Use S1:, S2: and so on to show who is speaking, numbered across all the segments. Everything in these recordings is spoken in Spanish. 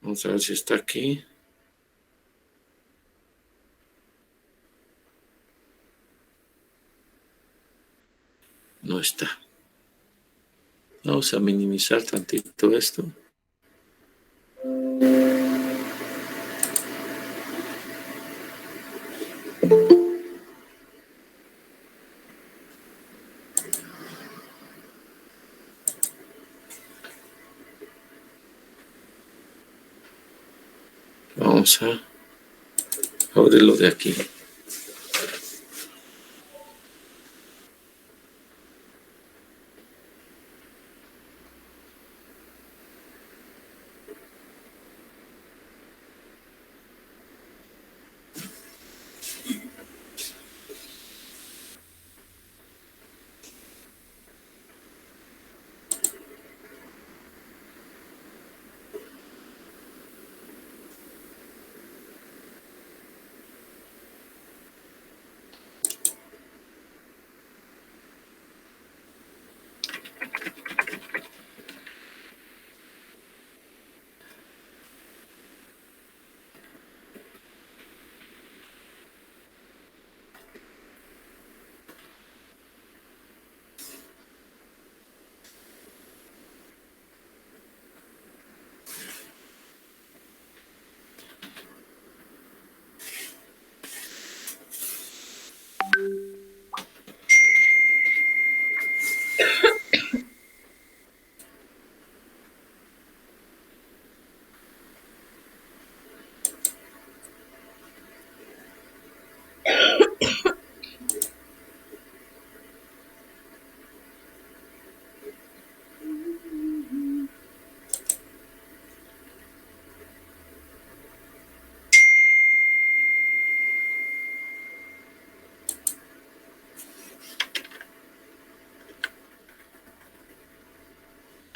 S1: Vamos a ver si está aquí. No está. Vamos a minimizar tantito esto. Vamos a abrirlo de aquí.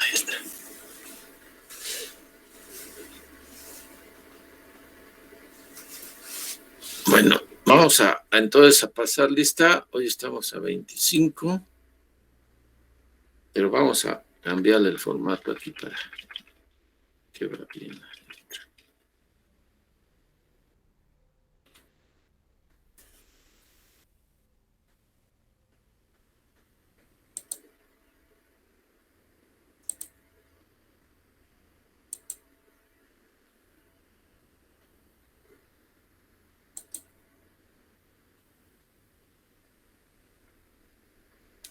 S1: Ahí está. Bueno, vamos entonces a pasar lista. Hoy estamos a 25, pero vamos a cambiarle el formato aquí para que vea bien la letra.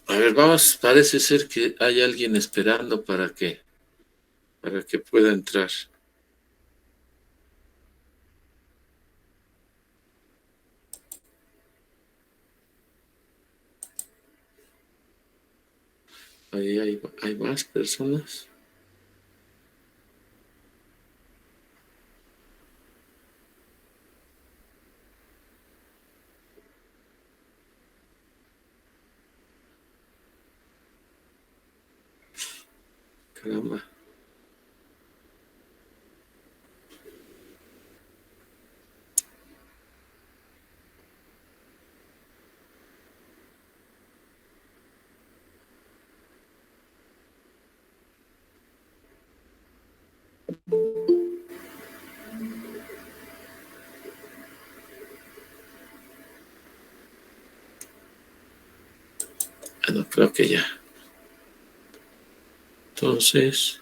S1: A ver, vamos, parece ser que hay alguien esperando para que pueda entrar. Ahí hay más personas. Caramba. Bueno, creo que ya. Entonces,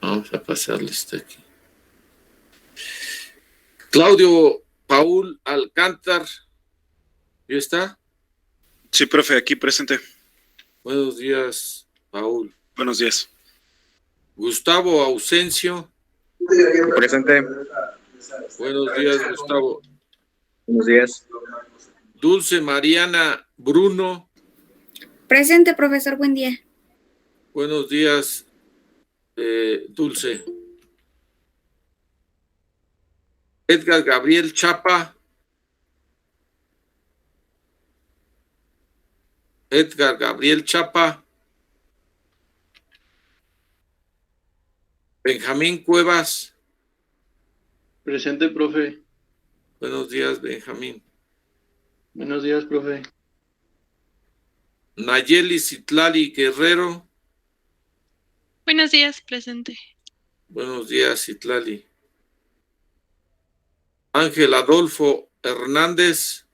S1: vamos a pasar lista aquí. Claudio Paul Alcántar, ¿ya está?
S2: Sí, profe, aquí presente.
S1: Buenos días, Paul.
S2: Buenos días.
S1: Gustavo Ausencio.
S3: Presente.
S1: Buenos días, Gustavo.
S3: Buenos días.
S1: Dulce Mariana Bruno.
S4: Presente, profesor, buen día.
S1: Buenos días, Dulce. Edgar Gabriel Chapa. Edgar Gabriel Chapa. Benjamín Cuevas.
S5: Presente, profe.
S1: Buenos días, Benjamín.
S5: Buenos días, profe.
S1: Nayeli Citlali Guerrero.
S5: Buenos días, presente.
S1: Buenos días, Citlali. Ángel Adolfo Hernández.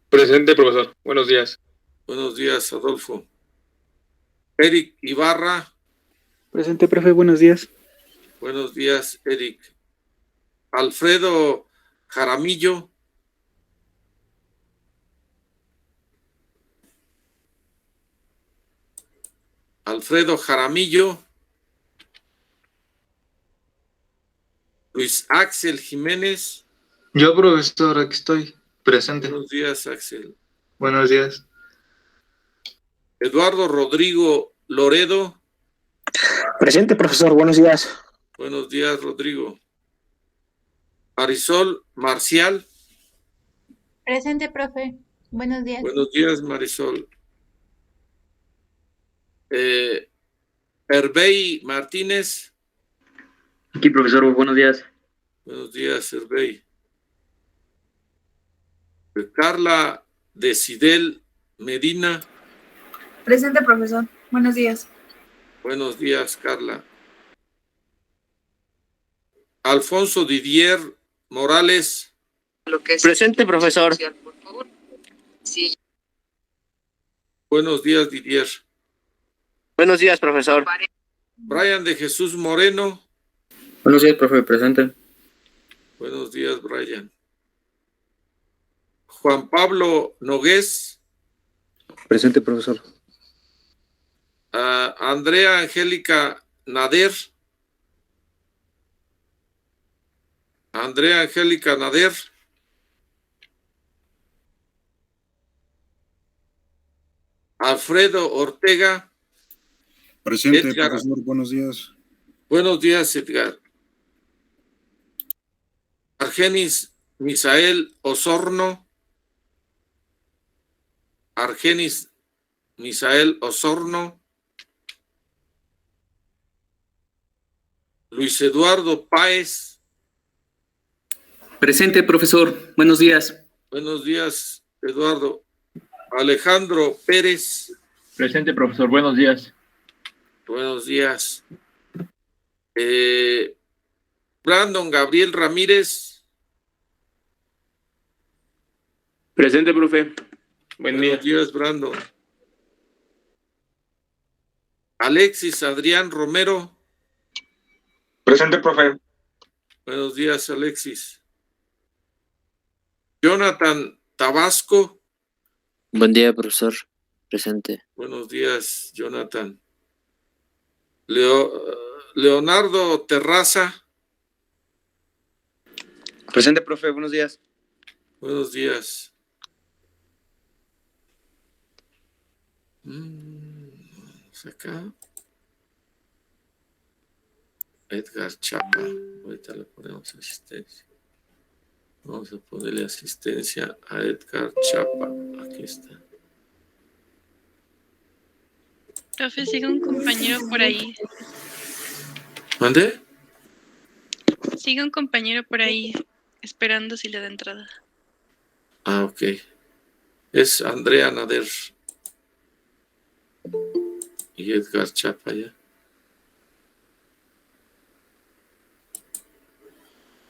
S6: Presente, profesor. Buenos días.
S1: Buenos días, Adolfo. Eric Ibarra.
S7: Presente, profe, buenos días.
S1: Buenos días, Eric. Alfredo Jaramillo. Alfredo Jaramillo. Luis Axel Jiménez.
S6: Yo, profesor, aquí estoy. Presente.
S1: Buenos días, Axel.
S6: Buenos días.
S1: Eduardo Rodrigo Loredo.
S8: Presente, profesor. Buenos días.
S1: Buenos días, Rodrigo. Marisol Marcial.
S9: Presente, profe. Buenos días.
S1: Buenos días, Marisol. Hervey Martínez.
S3: Aquí, profesor, buenos días.
S1: Buenos días, Hervey. Carla Decidel Medina.
S4: Presente, profesor. Buenos días.
S1: Buenos días, Carla. Alfonso Didier Morales.
S8: Presente, profesor.
S1: Buenos días, Didier.
S8: Buenos días, profesor.
S1: Brian de Jesús Moreno.
S3: Buenos días, profe, presente.
S1: Buenos días, Brian. Juan Pablo Nogués.
S3: Presente, profesor.
S1: Andrea Angélica Nader. Andrea Angélica Nader. Alfredo Ortega.
S10: Presente,
S1: Edgar.
S10: profesor, buenos días.
S1: Buenos días, Edgar. Argenis Misael Osorno. Argenis Misael Osorno. Luis Eduardo Páez.
S7: Presente, profesor. Buenos días.
S1: Buenos días, Eduardo. Alejandro Pérez.
S6: Presente, profesor. Buenos días.
S1: Buenos días. Brandon Gabriel Ramírez.
S6: Presente, profe. Buen día.
S1: Buenos días, Brandon. Alexis Adrián Romero.
S6: Presente, profe.
S1: Buenos días, Alexis. Jonathan Tabasco.
S8: Buen día, profesor. Presente.
S1: Buenos días, Jonathan. Leonardo Terraza.
S3: Presente, profe, buenos días.
S1: Buenos días. Vamos acá. Edgar Chapa. Ahorita le ponemos asistencia. Vamos a ponerle asistencia a Edgar Chapa. Aquí está.
S5: Profe, sigue un compañero por ahí.
S1: ¿Mande?
S5: Sigue un compañero por ahí esperando si le da entrada.
S1: Ah, ok. Es Andrea Nader. Y Edgar Chapa ya.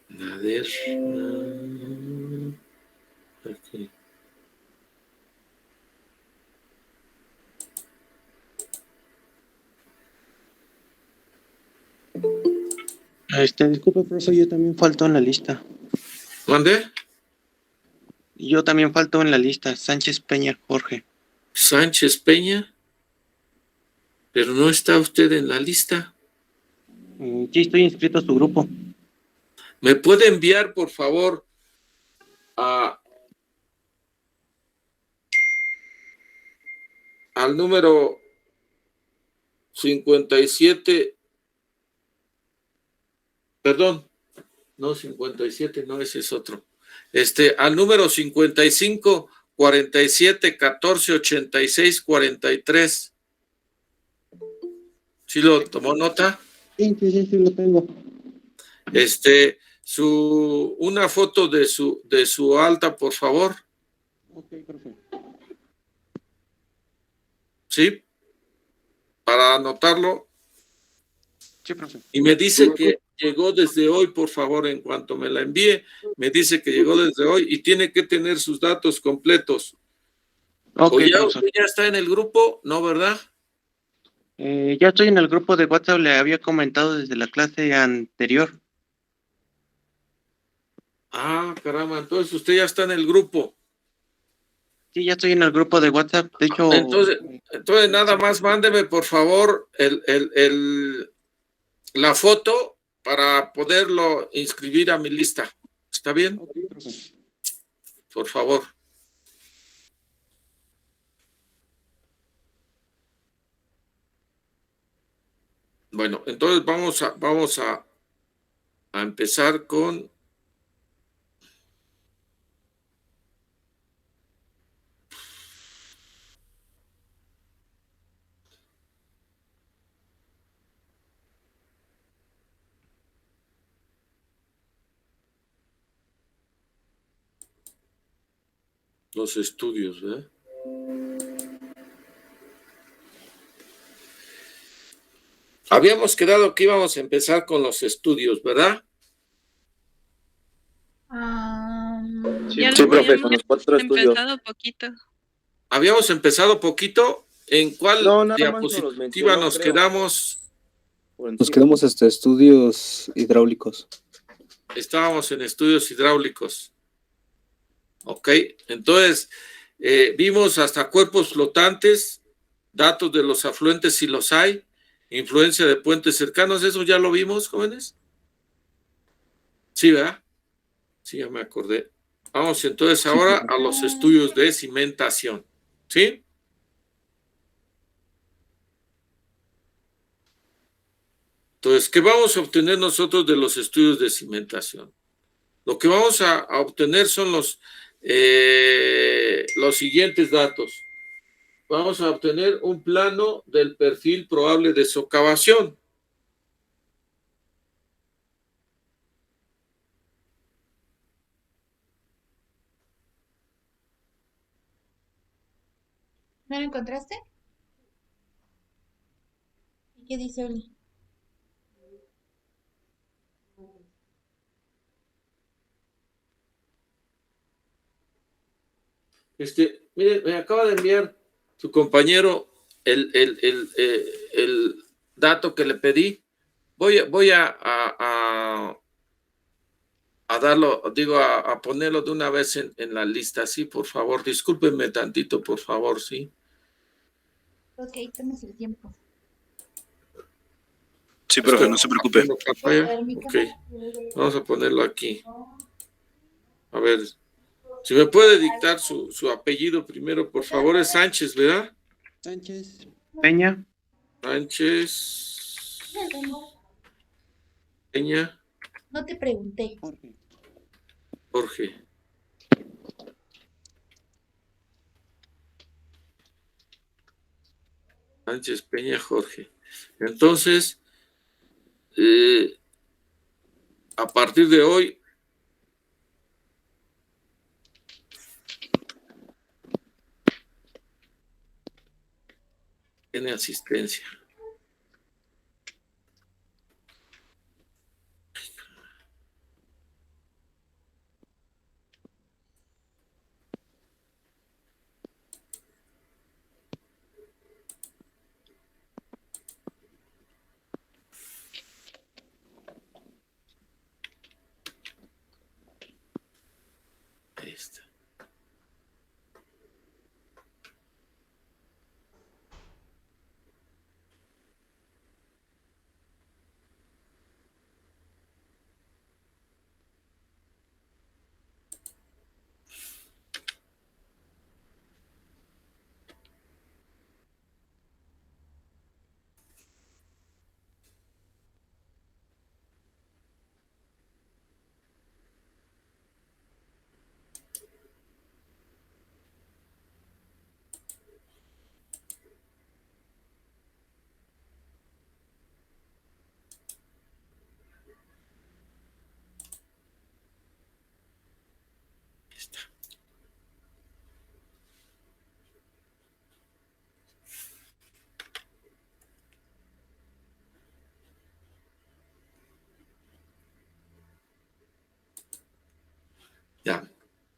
S1: Nader. Aquí.
S11: Disculpe, profe, yo también falto en la lista.
S1: ¿Mande?
S11: Yo también falto en la lista. Sánchez Peña Jorge.
S1: Sánchez Peña. Pero no está usted en la lista.
S11: Sí, estoy inscrito a su grupo.
S1: ¿Me puede enviar, por favor, al número 57? Perdón, no 57, no, ese es otro. Al número 55 47 14 86 43. ¿Sí lo tomó nota?
S11: Sí, lo tengo.
S1: Una foto de su alta, por favor.
S11: Ok, profe.
S1: ¿sí? Para anotarlo.
S11: Sí, profe.
S1: Y me dice que llegó desde hoy, por favor, en cuanto me la envíe, me dice que llegó desde hoy y tiene que tener sus datos completos.
S11: Ok,
S1: ¿O ya,
S11: profesor.
S1: ya está en el grupo? ¿No, verdad?
S11: Ya estoy en el grupo de WhatsApp, le había comentado desde la clase anterior.
S1: Ah, caramba, entonces usted ya está en el grupo.
S11: Sí, ya estoy en el grupo de WhatsApp. De hecho,
S1: Entonces nada más mándeme, por favor, la foto para poderlo inscribir a mi lista. ¿Está bien?
S11: ok, profe.
S1: Por favor. Bueno, entonces vamos a empezar con los estudios, ¿verdad? Habíamos quedado que íbamos a empezar con los estudios, ¿verdad?
S5: Ya
S3: Sí,
S5: lo
S3: profe,
S5: habíamos
S3: con los 4 estudios.
S5: empezado poquito.
S1: Habíamos empezado poquito. ¿En cuál
S3: No, nada más nos los
S1: diapositiva
S3: mencionó,
S1: nos
S3: creo.
S1: quedamos?
S3: Nos quedamos hasta estudios hidráulicos.
S1: Estábamos en estudios hidráulicos. Ok, entonces vimos hasta cuerpos flotantes, datos de los afluentes si los hay, influencia de puentes cercanos, ¿eso ya lo vimos, jóvenes? Sí, ¿verdad? Sí, ya me acordé. Vamos entonces ahora a los estudios de cimentación, ¿sí? Entonces, ¿qué vamos a obtener nosotros de los estudios de cimentación? Lo que vamos a obtener son los siguientes datos. Vamos a obtener un plano del perfil probable de socavación.
S9: ¿No lo encontraste? ¿Y qué dice Oli?
S1: Mire, me acaba de enviar su compañero el dato que le pedí. Voy a darlo, digo, a ponerlo de una vez en la lista, sí, por favor. Discúlpenme tantito, por favor, sí.
S9: Ok, tomes el tiempo.
S2: Sí, profe, no se preocupe.
S1: Ok, vamos a ponerlo aquí. A ver, si me puede dictar su apellido primero, por favor, es Sánchez, ¿verdad?
S11: Sánchez Peña.
S1: Sánchez Peña
S9: No te pregunté.
S1: Jorge. Sánchez Peña Jorge. Entonces, a partir de hoy, tiene asistencia. Ahí está.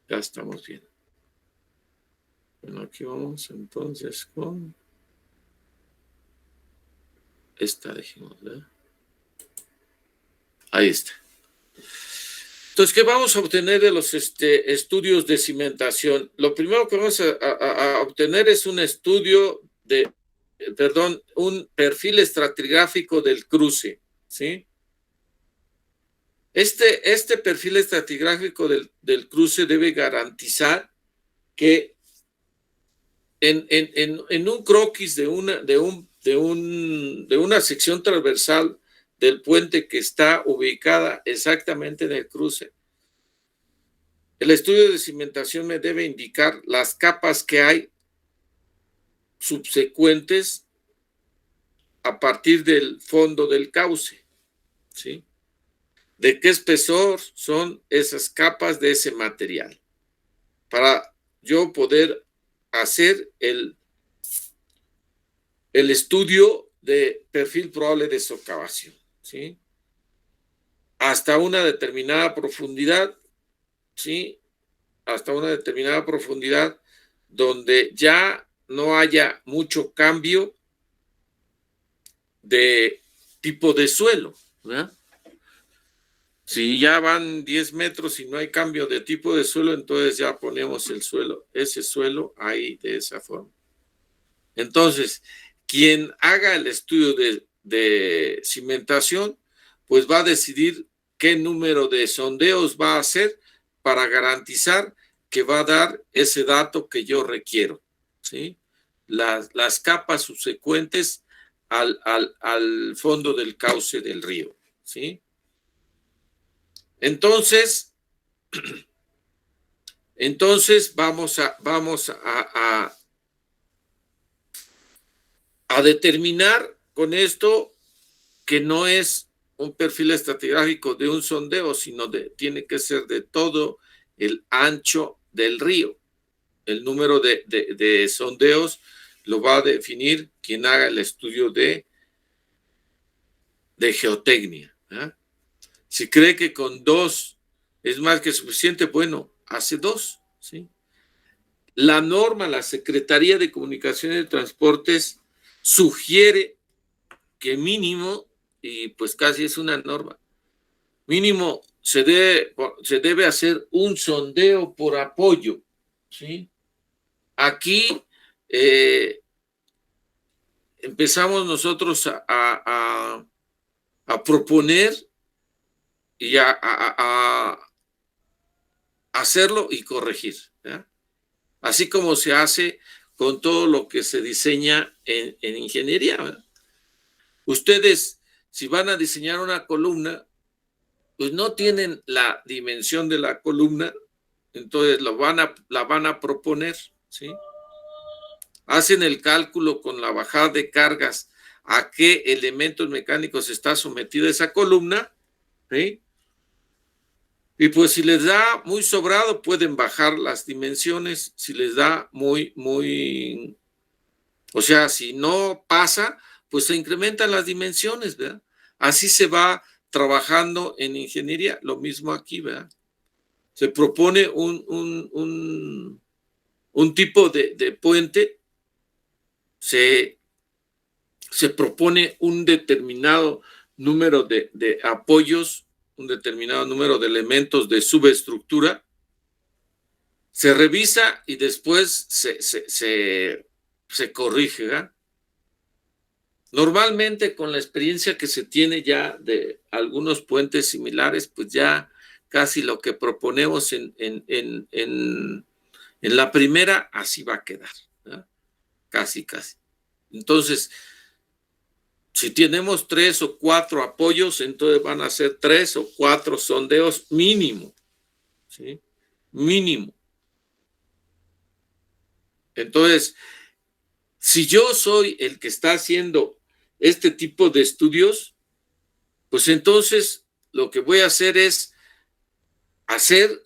S1: Ya estamos bien. Bueno, aquí vamos entonces con esta, dijimos, ¿verdad? Ahí está. Entonces, ¿qué vamos a obtener de los estudios de cimentación? Lo primero que vamos a obtener es un estudio un perfil estratigráfico del cruce, ¿sí? Este perfil estratigráfico del cruce debe garantizar que en un croquis de una sección transversal del puente que está ubicada exactamente en el cruce, el estudio de cimentación me debe indicar las capas que hay subsecuentes a partir del fondo del cauce, ¿sí? ¿De qué espesor son esas capas de ese material? Para yo poder hacer el estudio de perfil probable de socavación, ¿sí? Hasta una determinada profundidad, ¿sí? Hasta una determinada profundidad donde ya no haya mucho cambio de tipo de suelo, ¿verdad? Si ya van 10 metros y no hay cambio de tipo de suelo, entonces ya ponemos ese suelo ahí de esa forma. Entonces, quien haga el estudio de cimentación, pues va a decidir qué número de sondeos va a hacer para garantizar que va a dar ese dato que yo requiero, ¿sí? Las capas subsecuentes al fondo del cauce del río, ¿sí? Entonces vamos a determinar con esto que no es un perfil estratigráfico de un sondeo, sino tiene que ser de todo el ancho del río. El número de sondeos lo va a definir quien haga el estudio de geotecnia, ¿eh? Si cree que con 2 es más que suficiente, bueno, hace 2, ¿sí? La norma, la Secretaría de Comunicaciones y Transportes sugiere que mínimo, y pues casi es una norma, mínimo se debe hacer un sondeo por apoyo, ¿sí? Aquí empezamos nosotros a proponer y a hacerlo y corregir, ¿ya? Así como se hace con todo lo que se diseña en ingeniería, ¿verdad? Ustedes, si van a diseñar una columna, pues no tienen la dimensión de la columna, entonces la van a proponer, ¿sí? Hacen el cálculo con la bajada de cargas a qué elementos mecánicos está sometida esa columna, ¿sí? Y pues si les da muy sobrado, pueden bajar las dimensiones. Si les da o sea, si no pasa, pues se incrementan las dimensiones, ¿verdad? Así se va trabajando en ingeniería, lo mismo aquí, ¿verdad? Se propone un tipo de puente, se propone un determinado número de apoyos, un determinado número de elementos de subestructura, se revisa y después se corrige, ¿verdad? Normalmente con la experiencia que se tiene ya de algunos puentes similares, pues ya casi lo que proponemos en la primera, así va a quedar, ¿verdad? Casi. Entonces, si tenemos 3 o 4 apoyos, entonces van a ser 3 o 4 sondeos mínimo, ¿sí? Mínimo. Entonces, si yo soy el que está haciendo este tipo de estudios, pues entonces lo que voy a hacer es hacer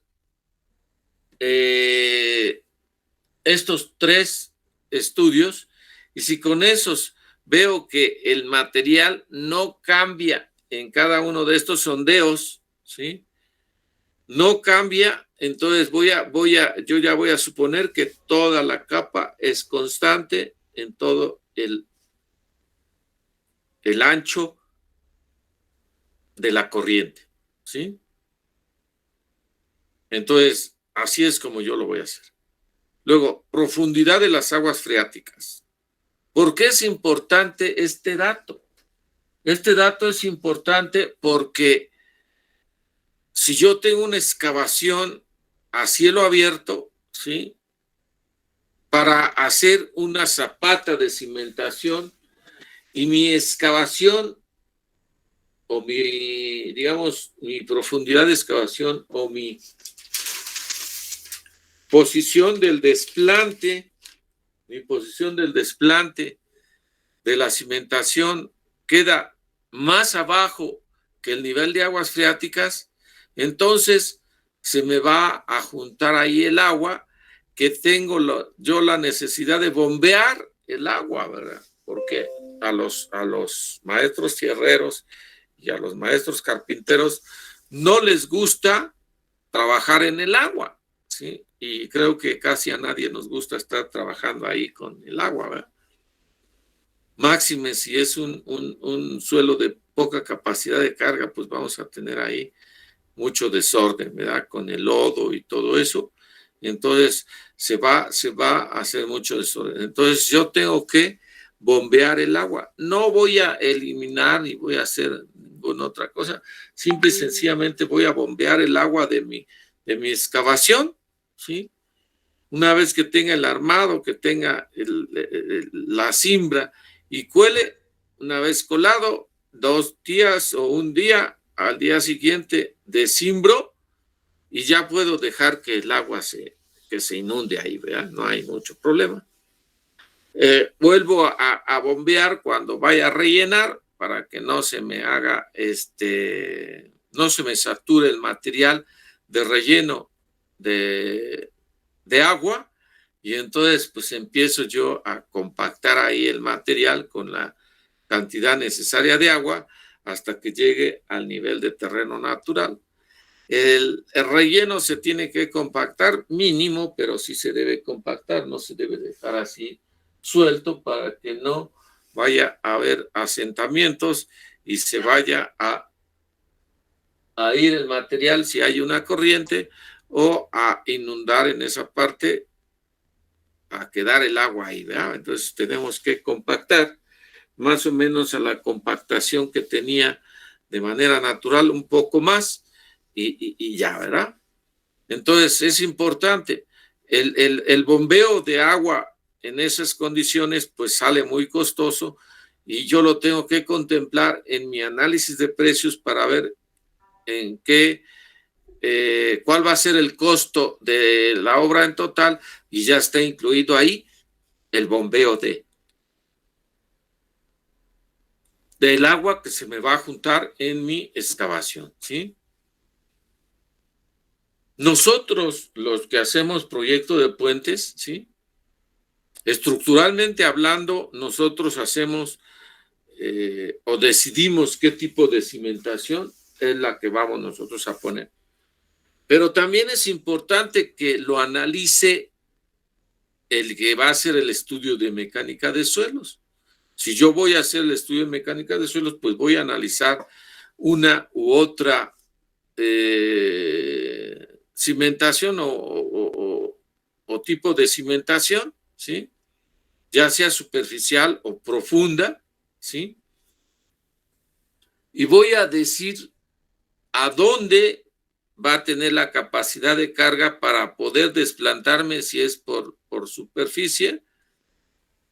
S1: estos 3 estudios, y si con esos veo que el material no cambia en cada uno de estos sondeos, ¿sí? No cambia, entonces yo ya voy a suponer que toda la capa es constante en todo el ancho de la corriente, ¿sí? Entonces, así es como yo lo voy a hacer. Luego, profundidad de las aguas freáticas. ¿Por qué es importante este dato? Este dato es importante porque si yo tengo una excavación a cielo abierto, ¿sí? Para hacer una zapata de cimentación y mi excavación o mi profundidad de excavación o mi posición del desplante, de la cimentación queda más abajo que el nivel de aguas freáticas, entonces se me va a juntar ahí el agua que tengo yo la necesidad de bombear el agua, ¿verdad? Porque a los maestros tierreros y a los maestros carpinteros no les gusta trabajar en el agua, ¿sí? Y creo que casi a nadie nos gusta estar trabajando ahí con el agua, ¿verdad? Máxime si es un suelo de poca capacidad de carga, pues vamos a tener ahí mucho desorden, ¿verdad? Con el lodo y todo eso. Entonces se va a hacer mucho desorden. Entonces yo tengo que bombear el agua. No voy a eliminar ni voy a hacer ninguna otra cosa. Simple y sencillamente voy a bombear el agua de mi excavación, ¿sí? Una vez que tenga el armado, que tenga la cimbra y cuele, una vez colado, 2 días o un día, al día siguiente descimbro y ya puedo dejar que el agua que se inunde ahí, ¿verdad? No hay mucho problema. Vuelvo a bombear cuando vaya a rellenar para que no se me haga, no se me sature el material de relleno de agua, y entonces pues empiezo yo a compactar ahí el material con la cantidad necesaria de agua hasta que llegue al nivel de terreno natural. El relleno se tiene que compactar mínimo, pero sí se debe compactar, no se debe dejar así suelto para que no vaya a haber asentamientos y se vaya a ir el material si hay una corriente o a inundar en esa parte, a quedar el agua ahí, ¿verdad? Entonces tenemos que compactar más o menos a la compactación que tenía de manera natural, un poco más y ya, ¿verdad? Entonces es importante. El bombeo de agua en esas condiciones pues sale muy costoso y yo lo tengo que contemplar en mi análisis de precios para ver en qué, cuál va a ser el costo de la obra en total, y ya está incluido ahí el bombeo del agua que se me va a juntar en mi excavación, ¿sí? Nosotros, los que hacemos proyecto de puentes, ¿sí? Estructuralmente hablando, nosotros hacemos o decidimos qué tipo de cimentación es la que vamos nosotros a poner. Pero también es importante que lo analice el que va a hacer el estudio de mecánica de suelos. Si yo voy a hacer el estudio de mecánica de suelos, pues voy a analizar una u otra cimentación o tipo de cimentación, ¿sí? Ya sea superficial o profunda, ¿sí? Y voy a decir a dónde va a tener la capacidad de carga para poder desplantarme si es por superficie,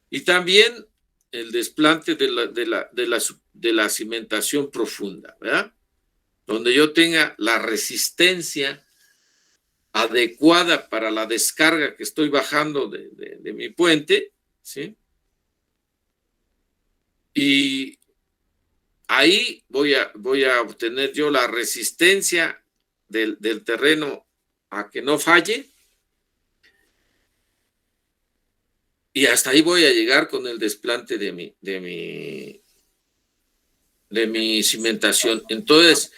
S1: y también el desplante de la cimentación profunda, ¿verdad? Donde yo tenga la resistencia adecuada para la descarga que estoy bajando de mi puente, ¿sí? Y ahí voy a obtener yo la resistencia del terreno a que no falle, y hasta ahí voy a llegar con el desplante de mi cimentación. Entonces,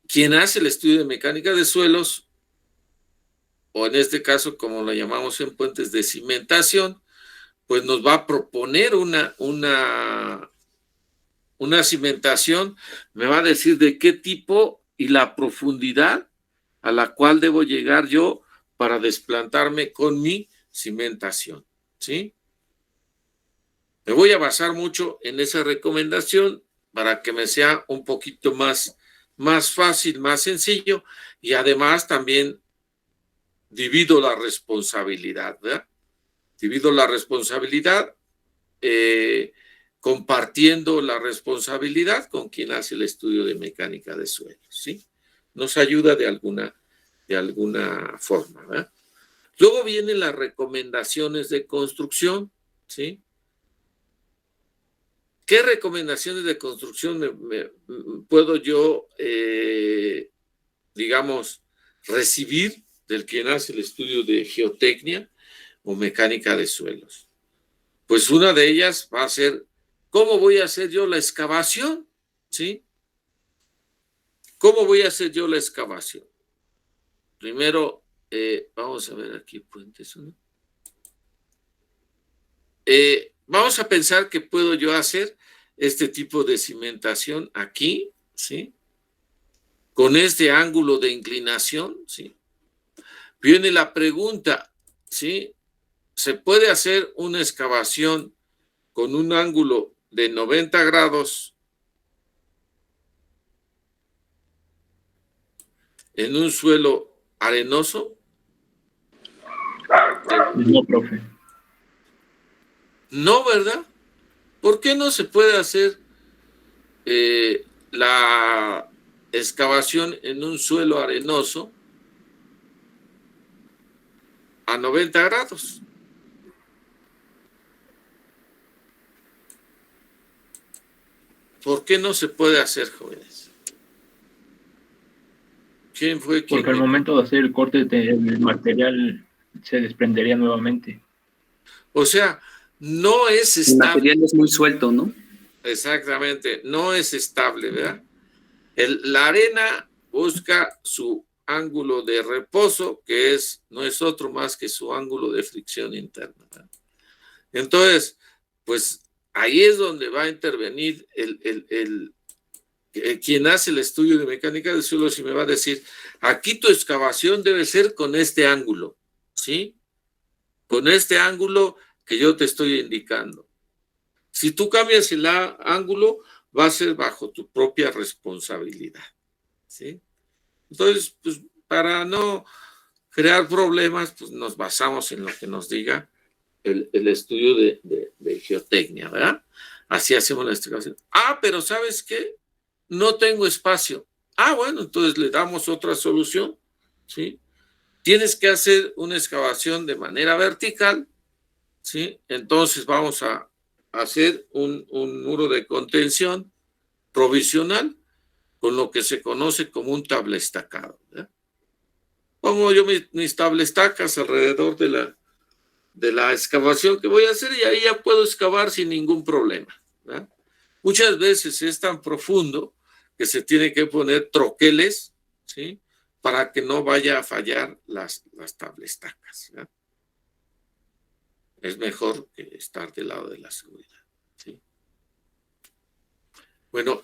S1: quien hace el estudio de mecánica de suelos, o en este caso, como lo llamamos en puentes, de cimentación, pues nos va a proponer una cimentación, me va a decir de qué tipo y la profundidad a la cual debo llegar yo para desplantarme con mi cimentación, ¿sí? Me voy a basar mucho en esa recomendación para que me sea un poquito más fácil, más sencillo, y además también divido la responsabilidad, ¿verdad? Divido la responsabilidad compartiendo la responsabilidad con quien hace el estudio de mecánica de suelos, ¿sí? Nos ayuda de alguna forma, ¿verdad? Luego vienen las recomendaciones de construcción, ¿sí? ¿Qué recomendaciones de construcción puedo yo, digamos, recibir del quien hace el estudio de geotecnia o mecánica de suelos? Pues una de ellas va a ser, ¿cómo voy a hacer yo la excavación? ¿Sí? ¿Cómo voy a hacer yo la excavación? Primero, vamos a ver aquí puentes, ¿no? Vamos a pensar que puedo yo hacer este tipo de cimentación aquí, ¿sí? Con este ángulo de inclinación, ¿sí? Viene la pregunta, ¿sí? ¿Se puede hacer una excavación con un ángulo de 90 grados en un suelo arenoso?
S6: No, profe.
S1: No, ¿verdad? ¿Por qué no se puede hacer la excavación en un suelo arenoso a 90 grados? ¿Por qué no se puede hacer, jóvenes? ¿Quién fue quien?
S6: Porque al momento de hacer el corte del material se desprendería nuevamente.
S1: O sea, no es
S7: El
S1: estable.
S7: material es muy suelto, ¿no?
S1: Exactamente, no es estable, ¿verdad? La arena busca su ángulo de reposo, que no es otro más que su ángulo de fricción interna, ¿verdad? Entonces, pues ahí es donde va a intervenir quien hace el estudio de mecánica de suelos y me va a decir, aquí tu excavación debe ser con este ángulo, ¿sí? Con este ángulo que yo te estoy indicando. Si tú cambias el ángulo, va a ser bajo tu propia responsabilidad, ¿sí? Entonces, pues para no crear problemas, pues nos basamos en lo que nos diga el estudio de geotecnia, ¿verdad? Así hacemos la excavación. Ah, pero ¿sabes qué? No tengo espacio. Ah, bueno, entonces le damos otra solución, ¿sí? Tienes que hacer una excavación de manera vertical, ¿sí? Entonces vamos a hacer un muro de contención provisional con lo que se conoce como un tablaestacado, ¿verdad? Pongo yo mis tablaestacas alrededor de la excavación que voy a hacer y ahí ya puedo excavar sin ningún problema, ¿verdad? Muchas veces es tan profundo que se tiene que poner troqueles, ¿sí? Para que no vaya a fallar las tablaestacas, ¿verdad? Es mejor que estar del lado de la seguridad, ¿sí? Bueno,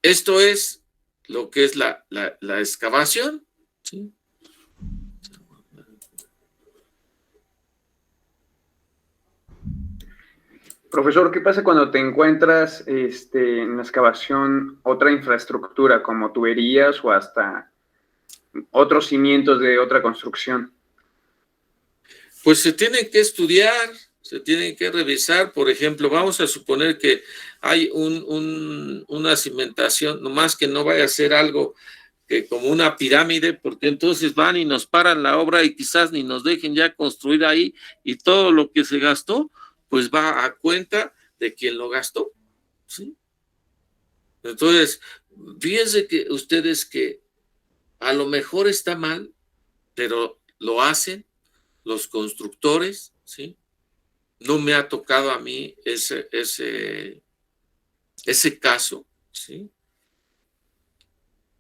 S1: esto es lo que es la excavación, ¿sí?
S12: Profesor, ¿qué pasa cuando te encuentras en la excavación otra infraestructura como tuberías o hasta otros cimientos de otra construcción?
S1: Pues se tienen que estudiar, se tienen que revisar. Por ejemplo, vamos a suponer que hay una cimentación, nomás que no vaya a ser algo que como una pirámide, porque entonces van y nos paran la obra y quizás ni nos dejen ya construir ahí y todo lo que se gastó pues va a cuenta de quien lo gastó, ¿sí? Entonces, fíjense que ustedes que a lo mejor está mal, pero lo hacen los constructores, ¿sí? No me ha tocado a mí ese caso, ¿sí?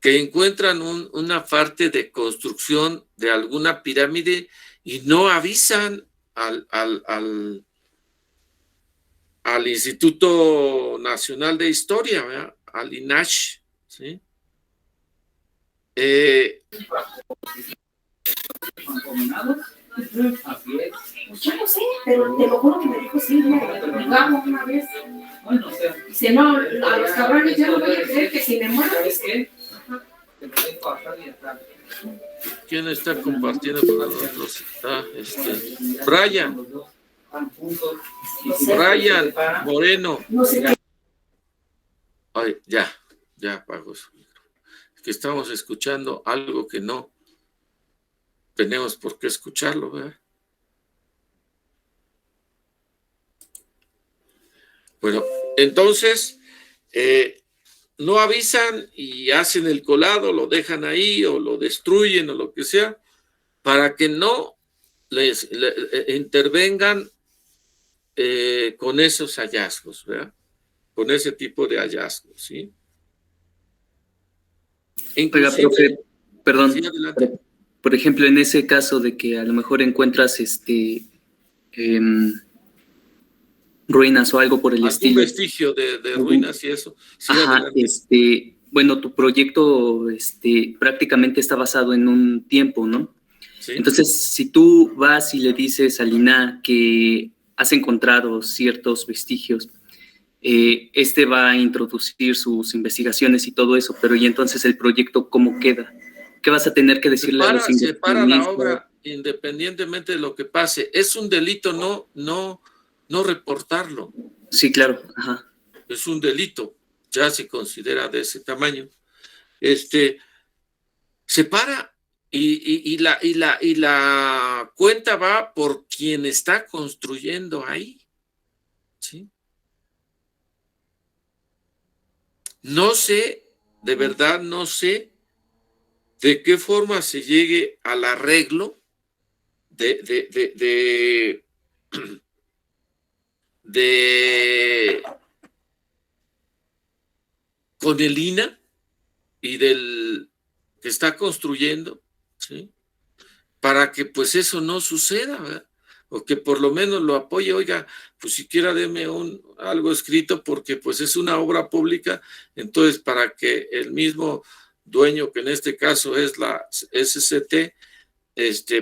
S1: que encuentran una parte de construcción de alguna pirámide y no avisan al Instituto Nacional de Historia, ¿verdad? Al INAH, ¿sí?
S13: Yo no sé, pero te lo juro que me dijo Silvia, digamos una vez. Bueno, o sea. Dice, no, a los cabrones yo no voy a creer que si me muero. ¿Sabes qué?
S1: ¿Quién está compartiendo con nosotros? Brian. Brian Moreno. Ay, ya apagó su micro. Es que estamos escuchando algo que no tenemos por qué escucharlo, ¿verdad? Bueno, entonces, no avisan y hacen el colado, lo dejan ahí o lo destruyen o lo que sea, para que no les intervengan con esos hallazgos, ¿verdad? Con ese tipo de hallazgos, ¿sí?
S7: Oiga, profe, perdón.
S1: Sí, adelante.
S7: Por ejemplo, en ese caso de que a lo mejor encuentras ruinas o algo por el estilo.
S1: Un vestigio de ruinas y eso. Sí,
S7: ajá, bueno, tu proyecto prácticamente está basado en un tiempo, ¿no?
S1: Sí.
S7: Entonces, si tú vas y le dices a Lina que has encontrado ciertos vestigios, va a introducir sus investigaciones y todo eso, pero ¿y entonces el proyecto cómo queda? ¿Qué vas a tener que decirle a los
S1: inversionistas? Se para la obra independientemente de lo que pase. Es un delito no reportarlo.
S7: Sí, claro. Ajá.
S1: Es un delito, ya se considera de ese tamaño. Se para y la cuenta va por quien está construyendo ahí. ¿Sí? No sé, de verdad no sé de qué forma se llegue al arreglo con el INA y del que está construyendo, ¿sí? Para que pues eso no suceda, ¿verdad? O que por lo menos lo apoye. Oiga, pues siquiera deme algo escrito, porque pues es una obra pública, entonces para que el mismo dueño, que en este caso es la SCT,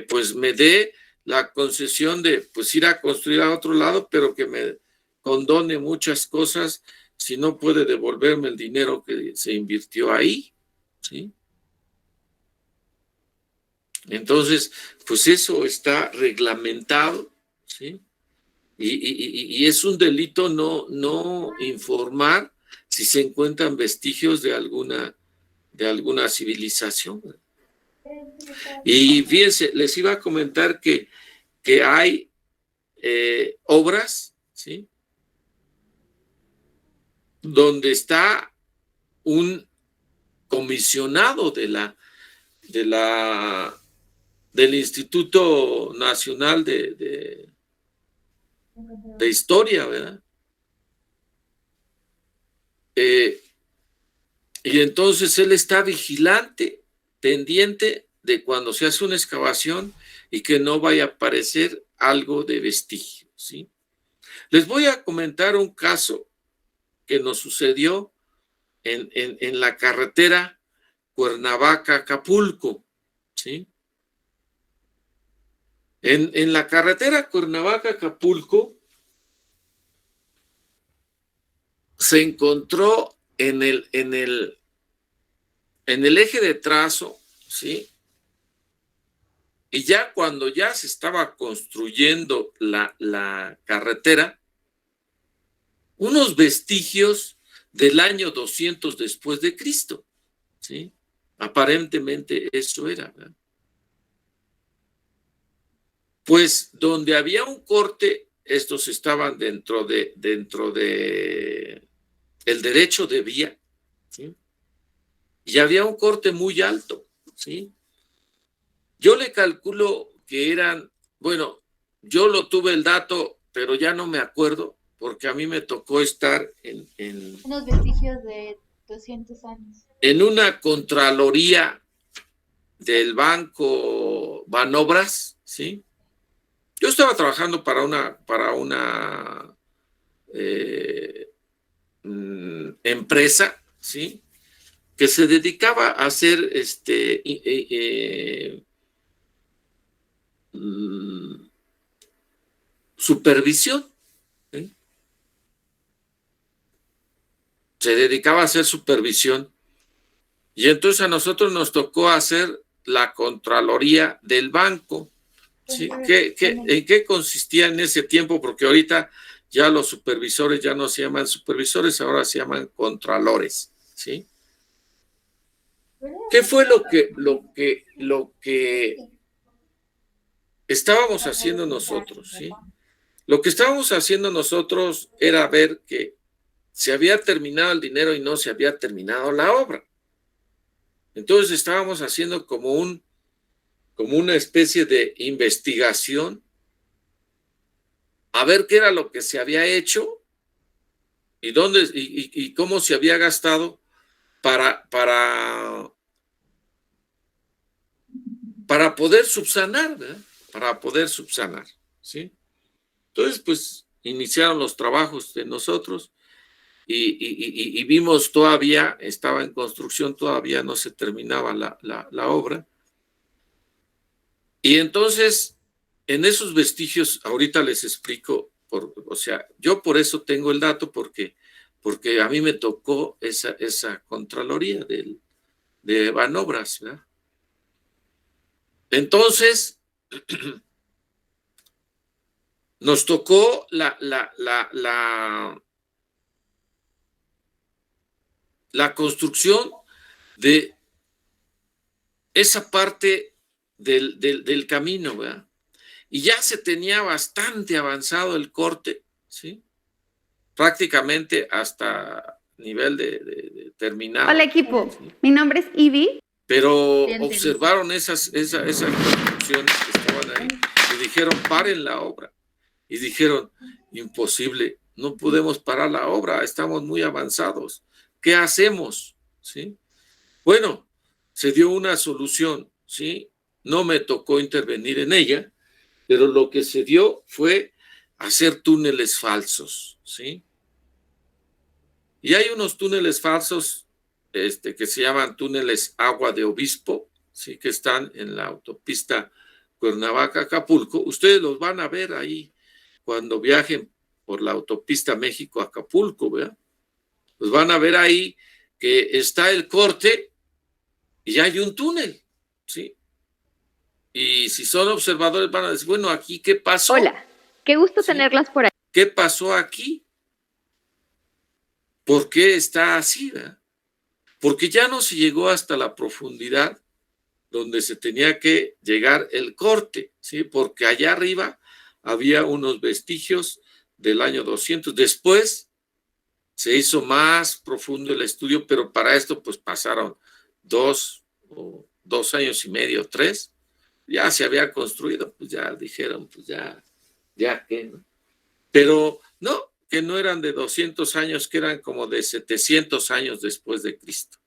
S1: pues me dé la concesión de pues ir a construir a otro lado, pero que me condone muchas cosas si no puede devolverme el dinero que se invirtió ahí, ¿sí? Entonces, pues eso está reglamentado, ¿sí? Y es un delito no informar si se encuentran vestigios de alguna civilización. Y fíjense, les iba a comentar que hay obras, ¿sí? Donde está un comisionado del Instituto Nacional de Historia, ¿verdad? Y entonces él está vigilante, pendiente de cuando se hace una excavación y que no vaya a aparecer algo de vestigio, ¿sí? Les voy a comentar un caso que nos sucedió en la carretera Cuernavaca-Acapulco, ¿sí? En la carretera Cuernavaca-Acapulco se encontró en el eje de trazo, ¿sí? Y ya cuando ya se estaba construyendo la carretera, unos vestigios del año 200 después de Cristo, ¿sí? Aparentemente eso era, ¿verdad? Pues donde había un corte, estos estaban dentro de el derecho de vía, ¿sí? Y había un corte muy alto, ¿sí? Yo le calculo que eran, bueno, yo lo tuve el dato, pero ya no me acuerdo, porque a mí me tocó estar en
S9: unos vestigios de 200 años.
S1: en una contraloría del Banco Banobras, ¿sí? Yo estaba trabajando para una empresa, ¿sí? Que se dedicaba a hacer supervisión, ¿sí? Se dedicaba a hacer supervisión. Y entonces a nosotros nos tocó hacer la Contraloría del banco. ¿Sí? ¿En qué consistía en ese tiempo? Porque ahorita ya los supervisores ya no se llaman supervisores, ahora se llaman contralores, ¿sí? ¿Qué fue lo que estábamos haciendo nosotros, ¿sí? Lo que estábamos haciendo nosotros era ver que se había terminado el dinero y no se había terminado la obra. Entonces estábamos haciendo como una especie de investigación a ver qué era lo que se había hecho y dónde y cómo se había gastado para poder subsanar, ¿verdad? Para poder subsanar, ¿sí? Entonces, pues, iniciaron los trabajos de nosotros y vimos todavía, estaba en construcción, todavía no se terminaba la obra. Y entonces, en esos vestigios, ahorita les explico, o sea, yo por eso tengo el dato, porque a mí me tocó esa contraloría de Banobras, ¿verdad? Entonces, nos tocó la construcción de esa parte del camino, ¿verdad? Y ya se tenía bastante avanzado el corte, ¿sí? Prácticamente hasta nivel de terminado.
S14: Hola equipo,
S1: ¿sí?
S14: Mi nombre es Ivy.
S1: Pero observaron esas construcciones que estaban ahí y dijeron, paren la obra. Y dijeron, imposible, no podemos parar la obra, estamos muy avanzados. ¿Qué hacemos? ¿Sí? Bueno, se dio una solución, ¿sí? No me tocó intervenir en ella, pero lo que se dio fue hacer túneles falsos, ¿sí? Y hay unos túneles falsos que se llaman túneles Agua de Obispo, ¿sí? Que están en la autopista Cuernavaca-Acapulco. Ustedes los van a ver ahí cuando viajen por la autopista México-Acapulco, ¿verdad? Los van a ver ahí que está el corte y hay un túnel, ¿sí? Y si son observadores van a decir, bueno, ¿aquí qué pasó?
S14: Hola, qué gusto
S1: ¿Sí?
S14: tenerlas por ahí.
S1: ¿Qué pasó aquí? ¿Por qué está así, verdad? Porque ya no se llegó hasta la profundidad donde se tenía que llegar el corte, ¿sí? Porque allá arriba había unos vestigios del año 200. Después se hizo más profundo el estudio, pero para esto pues pasaron 2 años y medio, 3. Ya se había construido, pues ya dijeron, pues ya que, ¿no? Pero no, que no eran de 200 años, que eran como de 700 años después de Cristo.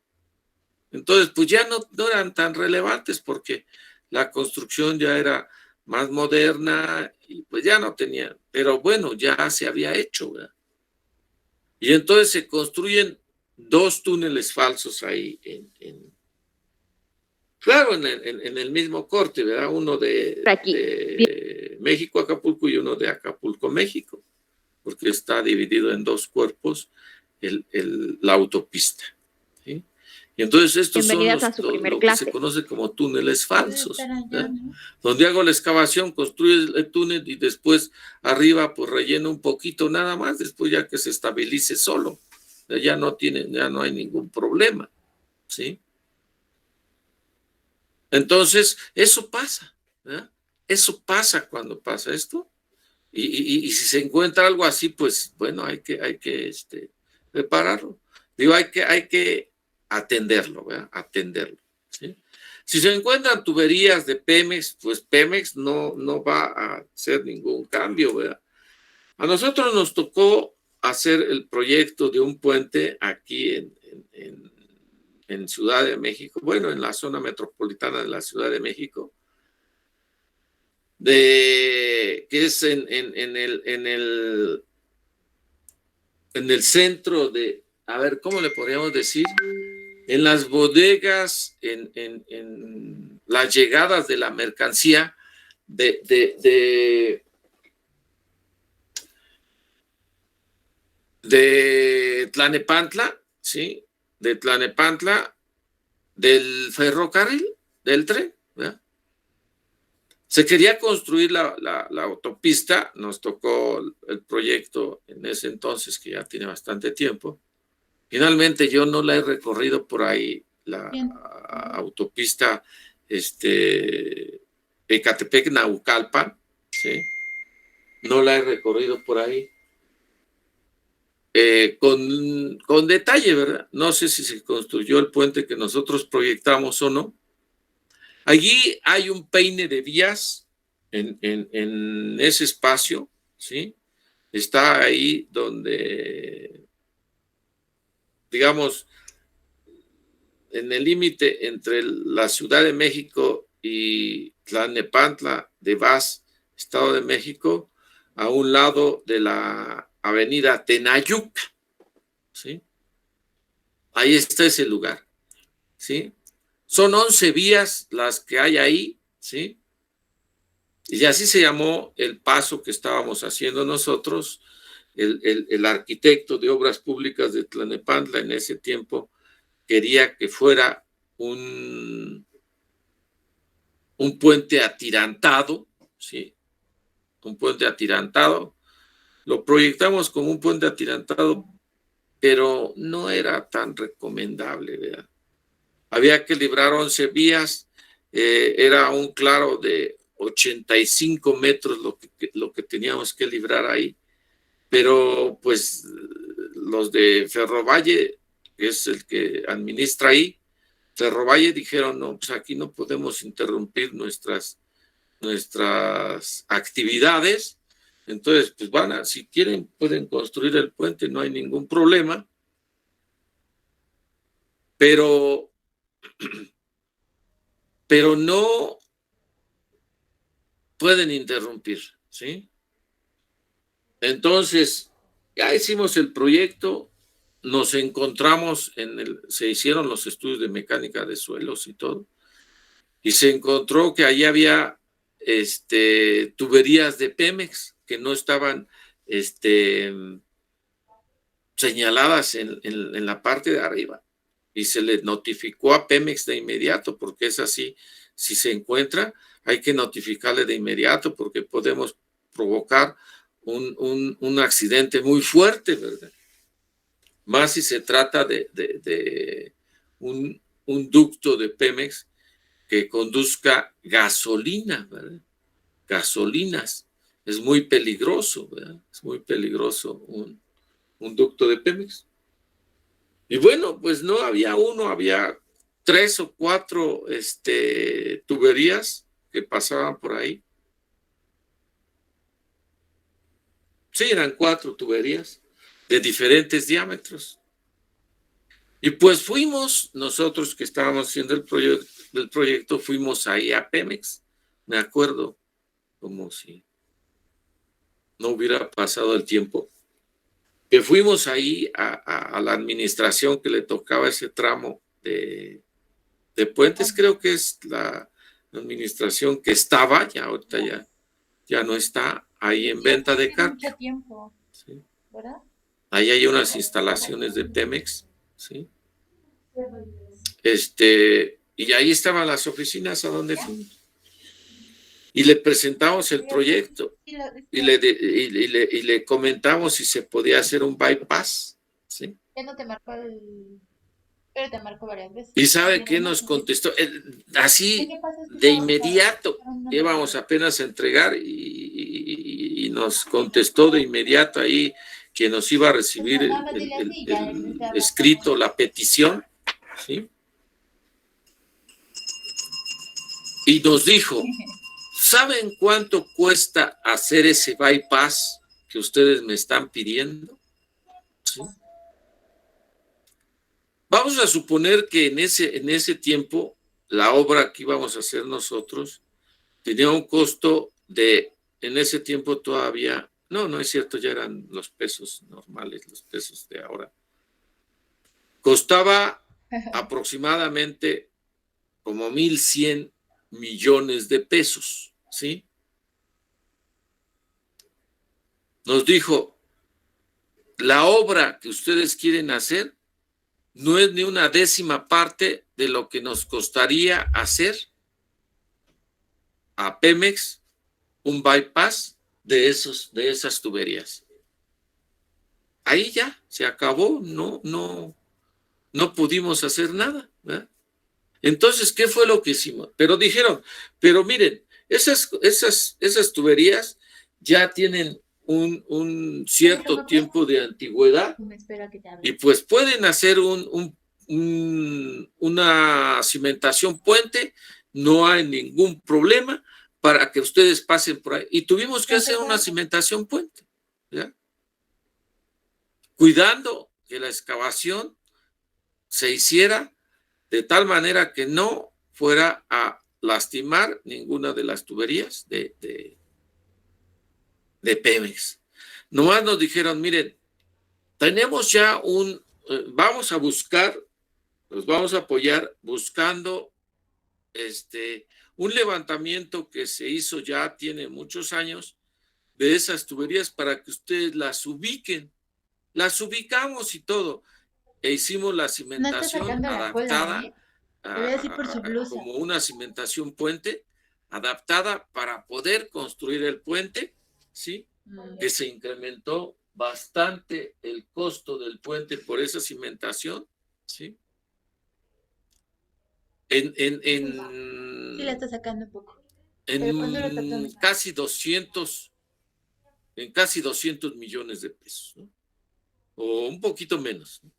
S1: Entonces, pues ya no eran tan relevantes porque la construcción ya era más moderna y pues ya no tenía, pero bueno, ya se había hecho, ¿verdad? Y entonces se construyen 2 túneles falsos ahí claro, en el mismo corte, ¿verdad? Uno de México, Acapulco y uno de Acapulco, México, porque está dividido en 2 cuerpos la autopista, ¿sí? Y entonces estos son lo que se conoce como túneles falsos, ¿verdad? Donde hago la excavación, construyo el túnel y después arriba pues relleno un poquito nada más, después ya que se estabilice solo, ya no hay ningún problema, ¿sí? Entonces, eso pasa, ¿verdad? Eso pasa cuando pasa esto. Y si se encuentra algo así, pues, bueno, hay que repararlo. Digo, hay que atenderlo, ¿verdad? Atenderlo, ¿sí? Si se encuentran tuberías de Pemex, pues Pemex no va a hacer ningún cambio, ¿verdad? A nosotros nos tocó hacer el proyecto de un puente aquí en Ciudad de México, bueno, en la zona metropolitana de la Ciudad de México, que es en el centro de, a ver, ¿cómo le podríamos decir? En las bodegas, en las llegadas de la mercancía de Tlalnepantla, ¿sí? De Tlalnepantla, del ferrocarril, del tren, ¿verdad? Se quería construir la autopista, nos tocó el proyecto en ese entonces, que ya tiene bastante tiempo. Finalmente yo no la he recorrido por ahí, la autopista Ecatepec-Naucalpan, ¿sí? No la he recorrido por ahí. Con detalle, ¿verdad? No sé si se construyó el puente que nosotros proyectamos o no. Allí hay un peine de vías en ese espacio, ¿sí? Está ahí donde, digamos, en el límite entre la Ciudad de México y Tlalnepantla de Vaz, Estado de México, a un lado de la avenida Tenayuca, ¿sí? Ahí está ese lugar, ¿sí? Son 11 vías las que hay ahí, ¿sí? Y así se llamó el paso que estábamos haciendo nosotros. El arquitecto de obras públicas de Tlalnepantla en ese tiempo quería que fuera un puente atirantado, ¿sí? Un puente atirantado. Lo proyectamos como un puente atirantado, pero no era tan recomendable, ¿verdad? Había que librar 11 vías, era un claro de 85 metros lo que teníamos que librar ahí, pero pues los de Ferrovalle, que es el que administra ahí, Ferrovalle dijeron, no, pues aquí no podemos interrumpir nuestras actividades, entonces pues si quieren pueden construir el puente, no hay ningún problema, pero no pueden interrumpir, ¿sí? Entonces, ya hicimos el proyecto, nos encontramos se hicieron los estudios de mecánica de suelos y todo, y se encontró que ahí había tuberías de Pemex que no estaban señaladas en la parte de arriba. Y se le notificó a Pemex de inmediato, porque es así, si se encuentra, hay que notificarle de inmediato, porque podemos provocar un accidente muy fuerte, ¿verdad? Más si se trata de un ducto de Pemex que conduzca gasolina, ¿verdad? Gasolinas. Es muy peligroso, ¿verdad? Es muy peligroso un ducto de Pemex. Y bueno, pues no había uno, había 3 o 4 tuberías que pasaban por ahí. Sí, eran 4 tuberías de diferentes diámetros. Y pues fuimos, nosotros que estábamos haciendo el proyecto, fuimos ahí a Pemex, me acuerdo, como si no hubiera pasado el tiempo, que fuimos ahí a la administración que le tocaba ese tramo de puentes, creo que es la administración que estaba, ya ahorita ya no está, ahí en venta de carga.
S9: Mucho tiempo,
S1: ¿Sí?
S9: ¿verdad?
S1: Ahí hay unas instalaciones de Pemex, ¿sí? Y ahí estaban las oficinas a donde fuimos. Y le presentamos el proyecto y le comentamos si se podía hacer un bypass, ¿sí?
S9: Ya no te marcó pero te marcó varias veces.
S1: ¿Y sabe qué nos contestó? Así de inmediato, íbamos apenas a entregar y nos contestó de inmediato ahí que nos iba a recibir el escrito, la petición, ¿sí? Y nos dijo, ¿saben cuánto cuesta hacer ese bypass que ustedes me están pidiendo? ¿Sí? Vamos a suponer que en ese tiempo la obra que íbamos a hacer nosotros tenía un costo de, en ese tiempo todavía, no es cierto, ya eran los pesos normales, los pesos de ahora. Costaba aproximadamente como 1,100 millones de pesos, ¿sí? Nos dijo, la obra que ustedes quieren hacer no es ni una décima parte de lo que nos costaría hacer a Pemex un bypass de esas tuberías. Ahí ya se acabó, no pudimos hacer nada, ¿verdad? Entonces, ¿qué fue lo que hicimos? Pero dijeron, pero miren, esas tuberías ya tienen un cierto tiempo de antigüedad y pues pueden hacer una cimentación puente, no hay ningún problema para que ustedes pasen por ahí. Y tuvimos que hacer una cimentación puente, ¿ya? Cuidando que la excavación se hiciera de tal manera que no fuera a lastimar ninguna de las tuberías de Pemex. Nomás nos dijeron, miren, tenemos ya vamos a buscar, los vamos a apoyar buscando un levantamiento que se hizo ya tiene muchos años de esas tuberías para que ustedes las ubiquen. Las ubicamos y todo. E hicimos la cimentación adaptada como una cimentación puente, adaptada para poder construir el puente, ¿sí? Que se incrementó bastante el costo del puente por esa cimentación, ¿sí?
S9: Sí, la está sacando un poco.
S1: En casi 200 millones de pesos, ¿no? O un poquito menos, ¿no?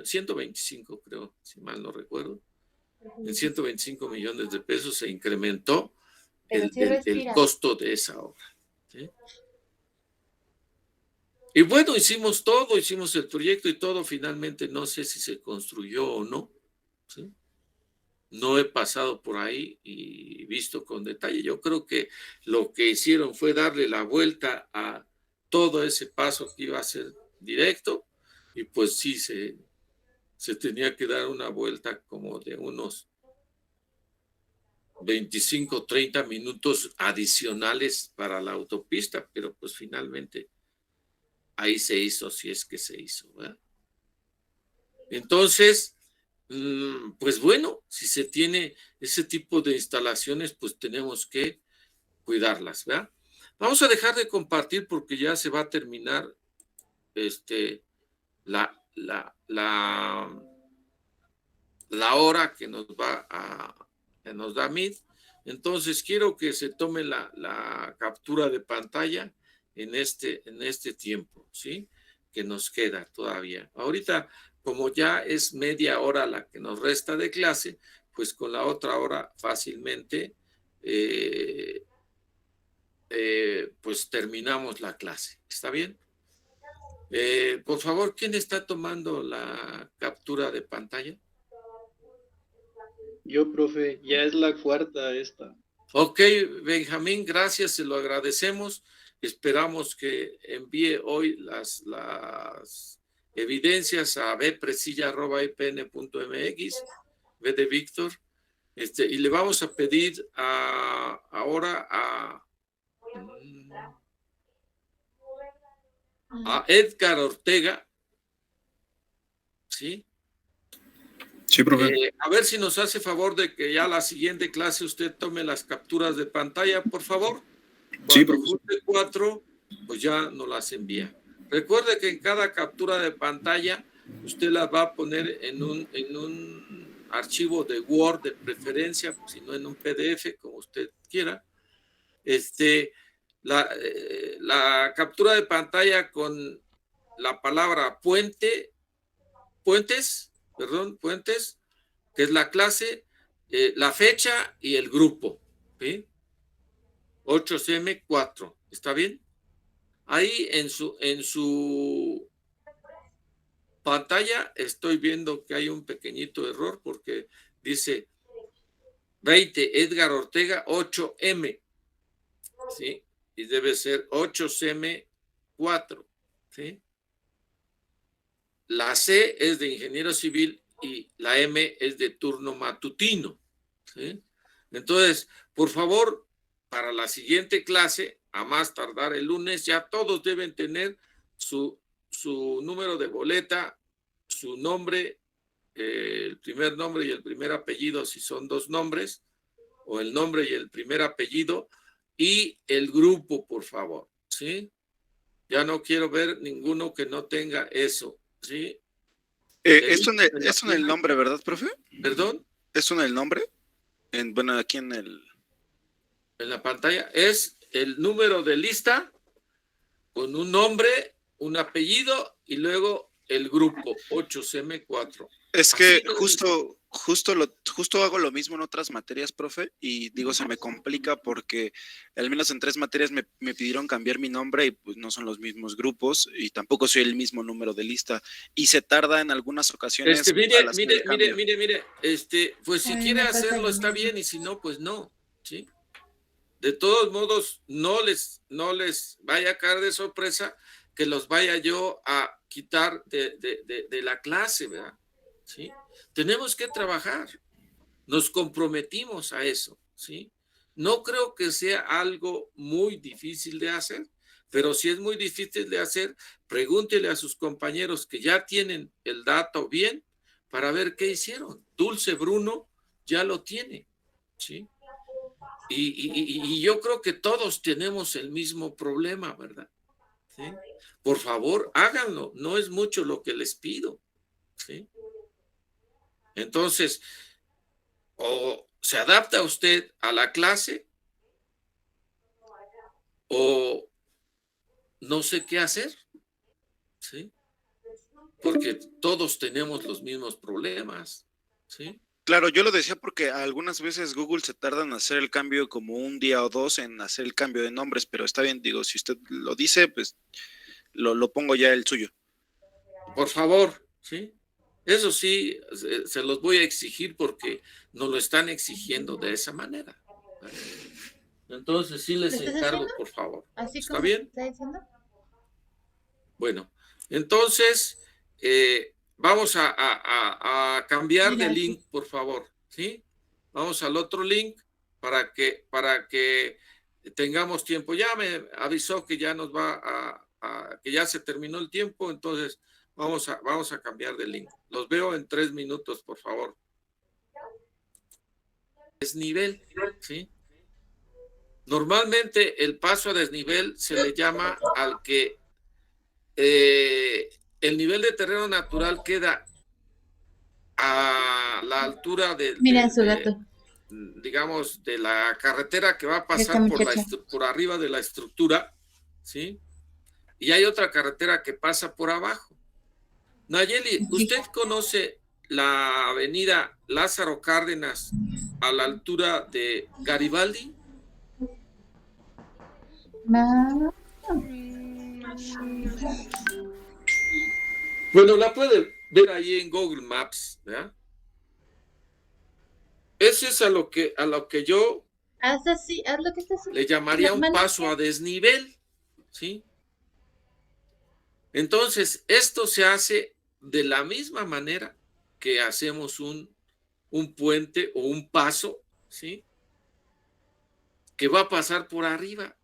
S1: 125 creo, si mal no recuerdo. En 125 millones de pesos se incrementó el costo de esa obra, ¿sí? Y bueno, hicimos todo, hicimos el proyecto y todo, finalmente no sé si se construyó o no, ¿sí? No he pasado por ahí y visto con detalle. Yo creo que lo que hicieron fue darle la vuelta a todo ese paso que iba a ser directo, y pues sí, se tenía que dar una vuelta como de unos 25, 30 minutos adicionales para la autopista, pero pues finalmente ahí se hizo, si es que se hizo, ¿verdad? Entonces, pues bueno, si se tiene ese tipo de instalaciones, pues tenemos que cuidarlas, ¿verdad? Vamos a dejar de compartir porque ya se va a terminar la hora que nos da Meet. Entonces quiero que se tome la captura de pantalla en este tiempo, ¿sí? Que nos queda todavía. Ahorita, como ya es media hora la que nos resta de clase, pues con la otra hora fácilmente pues terminamos la clase. ¿Está bien? Por favor, ¿quién está tomando la captura de pantalla?
S15: Yo, profe, ya es la cuarta esta.
S1: Ok, Benjamín, gracias, se lo agradecemos. Esperamos que envíe hoy las evidencias a bpresilla@ipn.mx, B de Víctor, y le vamos a pedir ahora a Edgar Ortega, ¿sí?
S10: Sí, profe.
S1: A ver si nos hace favor de que ya la siguiente clase usted tome las capturas de pantalla, por favor.
S10: Sí,
S1: Cuando
S10: profesor.
S1: junte 4, pues ya nos las envía. Recuerde que en cada captura de pantalla usted las va a poner en un archivo de Word de preferencia, si no en un PDF, como usted quiera. La captura de pantalla con la palabra puentes, que es la clase, la fecha y el grupo, ¿sí? 8CM4, ¿está bien? Ahí en su pantalla estoy viendo que hay un pequeñito error porque dice 20 Edgar Ortega 8M, ¿sí? Y debe ser 8CM4, ¿sí? La C es de ingeniero civil y la M es de turno matutino, ¿sí? Entonces, por favor, para la siguiente clase, a más tardar el lunes, ya todos deben tener su número de boleta, su nombre, el primer nombre y el primer apellido, si son dos nombres, o el nombre y el primer apellido, y el grupo, por favor, ¿sí? Ya no quiero ver ninguno que no tenga eso, ¿sí?
S2: Esto en el nombre, ¿verdad, profe?
S1: ¿Perdón?
S2: ¿Esto en el nombre? Bueno, aquí en
S1: la pantalla es el número de lista con un nombre, un apellido y luego el grupo 8CM4.
S2: Es que justo hago lo mismo en otras materias, profe, y digo, se me complica porque al menos en 3 materias me pidieron cambiar mi nombre y pues no son los mismos grupos y tampoco soy el mismo número de lista y se tarda en algunas ocasiones.
S1: Mire, pues si quiere hacerlo está bien y si no, pues no, ¿sí? De todos modos, no les vaya a caer de sorpresa que los vaya yo a quitar de la clase, ¿verdad? ¿Sí? Tenemos que trabajar, nos comprometimos a eso, ¿sí? No creo que sea algo muy difícil de hacer, pero si es muy difícil de hacer, pregúntele a sus compañeros que ya tienen el dato bien para ver qué hicieron. Dulce Bruno ya lo tiene, ¿sí? Y yo creo que todos tenemos el mismo problema, ¿verdad? ¿Sí? Por favor, háganlo, no es mucho lo que les pido, ¿sí? Entonces, o se adapta usted a la clase o no sé qué hacer, ¿sí? Porque todos tenemos los mismos problemas, ¿sí?
S2: Claro, yo lo decía porque algunas veces Google se tarda en hacer el cambio como un día o dos en hacer el cambio de nombres, pero está bien, digo, si usted lo dice, pues lo pongo ya el suyo.
S1: Por favor, ¿sí? Eso sí, se los voy a exigir porque nos lo están exigiendo de esa manera. Entonces sí les encargo, por favor. ¿Está bien? Bueno, entonces vamos a cambiar de link, por favor, ¿sí? Vamos al otro link para que tengamos tiempo. Ya me avisó que ya nos va que ya se terminó el tiempo, entonces vamos a cambiar de link. Los veo en 3 minutos, por favor. Desnivel, ¿sí? Normalmente el paso a desnivel se le llama al que el nivel de terreno natural queda a la altura digamos, de la carretera que va a pasar por arriba de la estructura, ¿sí? Y hay otra carretera que pasa por abajo. Nayeli, ¿usted conoce la avenida Lázaro Cárdenas a la altura de Garibaldi? Bueno, la puede ver ahí en Google Maps, ¿verdad? Ese es a lo que yo le llamaría un paso a desnivel, ¿sí? Entonces, esto se hace de la misma manera que hacemos un puente o un paso, ¿sí? Que va a pasar por arriba.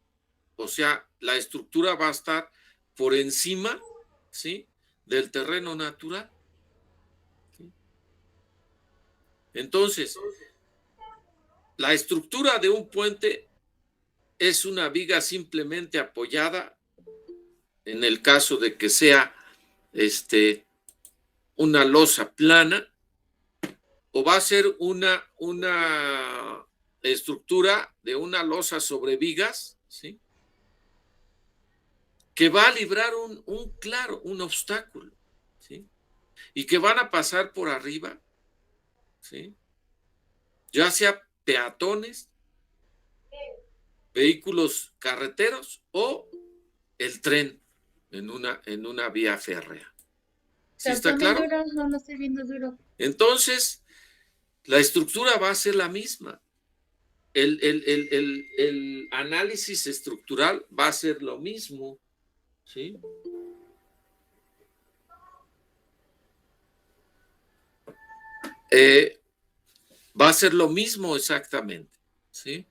S1: O sea, la estructura va a estar por encima, ¿sí? Del terreno natural. ¿Sí? Entonces, la estructura de un puente es una viga simplemente apoyada, en el caso de que sea una losa plana, o va a ser una estructura de una losa sobre vigas, ¿sí? Que va a librar un obstáculo, ¿sí? Y que van a pasar por arriba, ¿sí? Ya sea peatones, vehículos carreteros o el tren en una vía férrea, ¿Sí está claro?
S9: Duro, no lo estoy viendo duro.
S1: Entonces, la estructura va a ser la misma. El análisis estructural va a ser lo mismo, ¿sí? Va a ser lo mismo exactamente, ¿sí?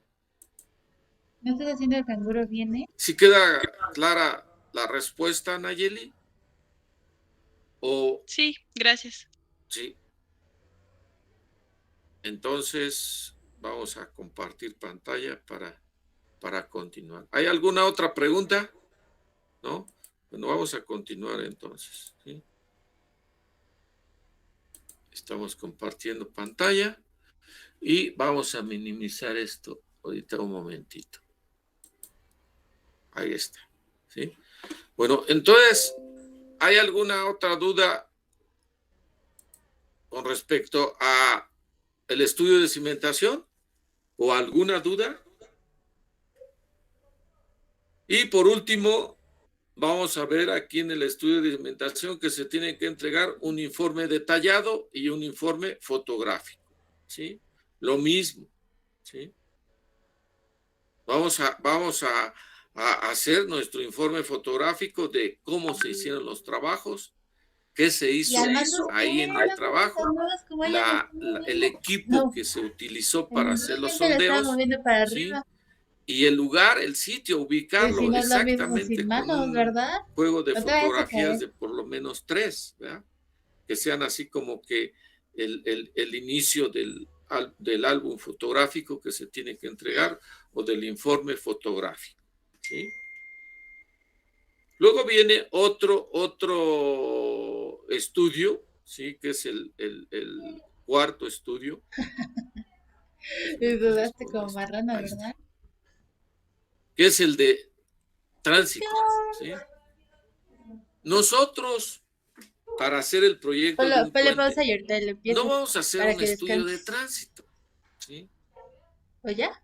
S9: ¿No estás haciendo el canguro bien, eh?
S1: ¿Sí queda clara la respuesta, Nayeli? ¿O
S5: Sí, gracias.
S1: sí? Entonces, vamos a compartir pantalla para continuar. ¿Hay alguna otra pregunta? ¿No? Bueno, vamos a continuar entonces, ¿sí? Estamos compartiendo pantalla y vamos a minimizar esto ahorita un momentito. Ahí está, ¿sí? Bueno, entonces, ¿hay alguna otra duda con respecto a el estudio de cimentación? ¿O alguna duda? Y por último, vamos a ver aquí en el estudio de cimentación que se tiene que entregar un informe detallado y un informe fotográfico, ¿sí? Lo mismo, ¿sí? Vamos a hacer nuestro informe fotográfico de cómo se hicieron los trabajos, qué se hizo ahí en el trabajo, el equipo que se utilizó para hacer los sondeos, ¿sí? Y el lugar, el sitio, ubicarlo exactamente con un juego de fotografías de por lo menos 3, ¿verdad? Que sean así como que el inicio del álbum fotográfico que se tiene que entregar o del informe fotográfico, ¿sí? Luego viene otro estudio, ¿sí? Que es el cuarto estudio.
S9: Y dudaste como marrana, ¿verdad?
S1: Que es el de tránsito, ¿sí? Nosotros, para hacer el proyecto de un puente,
S9: pausa y ahorita le empiezo.
S1: no vamos a hacer un estudio de tránsito, ¿sí?
S9: ¿O ya?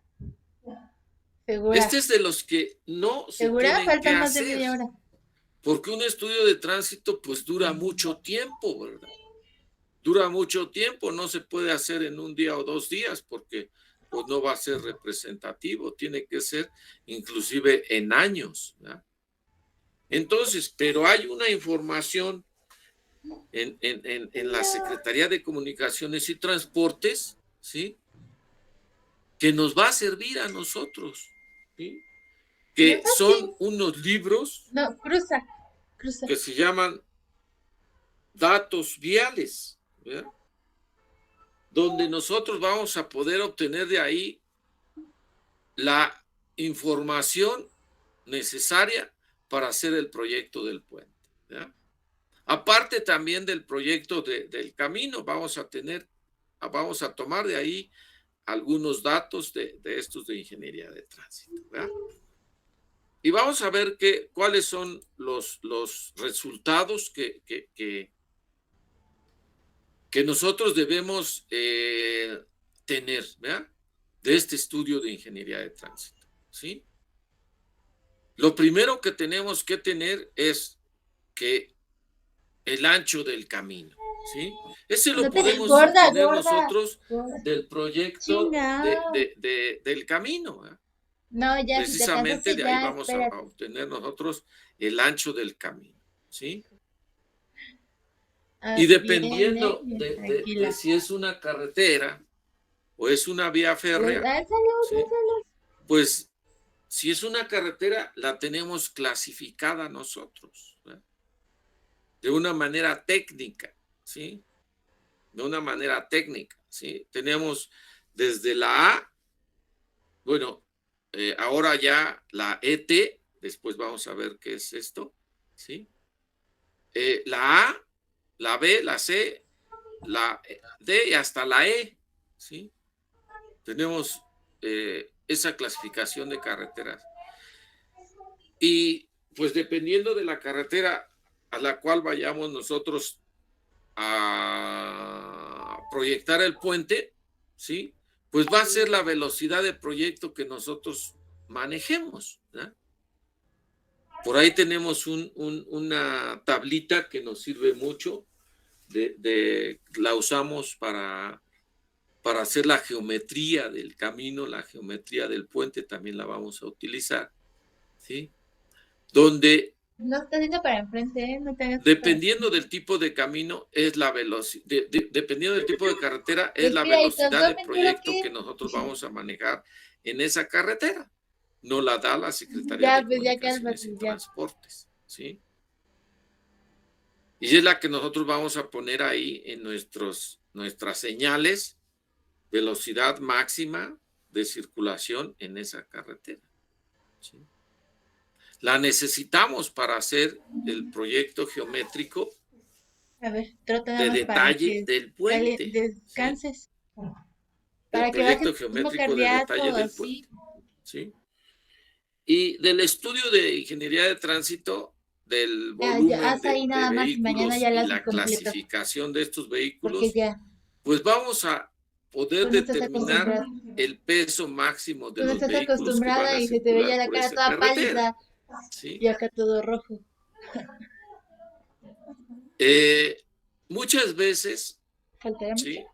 S9: ¿Segura?
S1: Este es de los que no se
S9: ¿Segura?
S1: tienen
S9: Falta
S1: que
S9: más de
S1: hacer,
S9: media hora.
S1: porque un estudio de tránsito pues dura mucho tiempo, ¿verdad? Dura mucho tiempo, no se puede hacer en un día o 2 días porque pues no va a ser representativo, tiene que ser inclusive en años, ¿verdad? Entonces, pero hay una información en la Secretaría de Comunicaciones y Transportes, ¿sí? Que nos va a servir a nosotros, ¿sí? Que son unos libros que se llaman datos viales, ¿verdad? Donde nosotros vamos a poder obtener de ahí la información necesaria para hacer el proyecto del puente, ¿verdad? Aparte también del proyecto del camino, vamos a tomar de ahí algunos datos de estos de ingeniería de tránsito, ¿verdad? Y vamos a ver cuáles son los resultados que nosotros debemos tener, ¿verdad? De este estudio de ingeniería de tránsito, ¿sí? Lo primero que tenemos que tener es que el ancho del camino, ¿sí? Ese lo podemos obtener nosotros del proyecto del camino, ¿verdad?
S9: No, ya.
S1: Precisamente de ahí vamos a obtener nosotros el ancho del camino, ¿sí? Y dependiendo de si es una carretera o es una vía férrea, ¿sí? Pues si es una carretera, la tenemos clasificada nosotros, ¿verdad? De una manera técnica, ¿sí? De una manera técnica, ¿sí? Tenemos desde la A, bueno, ahora ya la ET, después vamos a ver qué es esto, ¿sí? La A, la B, la C, la D y hasta la E, ¿sí? Tenemos esa clasificación de carreteras. Y pues dependiendo de la carretera a la cual vayamos nosotros a proyectar el puente, ¿sí? Pues va a ser la velocidad de proyecto que nosotros manejemos, ¿verdad? Por ahí tenemos una tablita que nos sirve mucho la usamos para hacer la geometría del camino, la geometría del puente también la vamos a utilizar, ¿sí? Donde
S9: No está haciendo para enfrente, ¿eh? No te hagas
S1: dependiendo del tipo de camino es la velocidad, dependiendo del tipo de carretera es la
S9: Respira,
S1: velocidad del
S9: totalmente
S1: proyecto
S9: lo que-
S1: que nosotros vamos a manejar en esa carretera. No la da la Secretaría
S9: Ya,
S1: de
S9: pues ya
S1: Comunicaciones y
S9: cálmate, ya.
S1: Transportes, ¿sí? Y es la que nosotros vamos a poner ahí en nuestras señales, velocidad máxima de circulación en esa carretera, ¿sí? La necesitamos para hacer el proyecto geométrico
S9: A ver, trata
S1: de
S9: nada más para
S1: detalle
S9: que
S1: del puente.
S9: descanses.
S1: El
S9: Para que
S1: proyecto
S9: bajes tu ritmo
S1: geométrico de
S9: cardíaco,
S1: detalle del
S9: así.
S1: puente, ¿sí? Y del estudio de ingeniería de tránsito, del volumen
S9: haz ahí
S1: de
S9: nada más y mañana
S1: vehículos
S9: ya
S1: y
S9: la
S1: la
S9: haces completo.
S1: clasificación de estos vehículos,
S9: Porque ya,
S1: pues vamos a poder
S9: tú no estás
S1: determinar
S9: acostumbrada.
S1: el peso máximo de
S9: Tú no
S1: los
S9: estás
S1: vehículos que van
S9: acostumbrada
S1: a
S9: y se te veía
S1: circular
S9: la
S1: por
S9: cara
S1: esa
S9: toda
S1: carretera,
S9: pálida
S1: ¿sí?
S9: y acá todo rojo.
S1: Muchas veces,
S9: ¿Faltará
S1: ¿sí?
S9: mucho?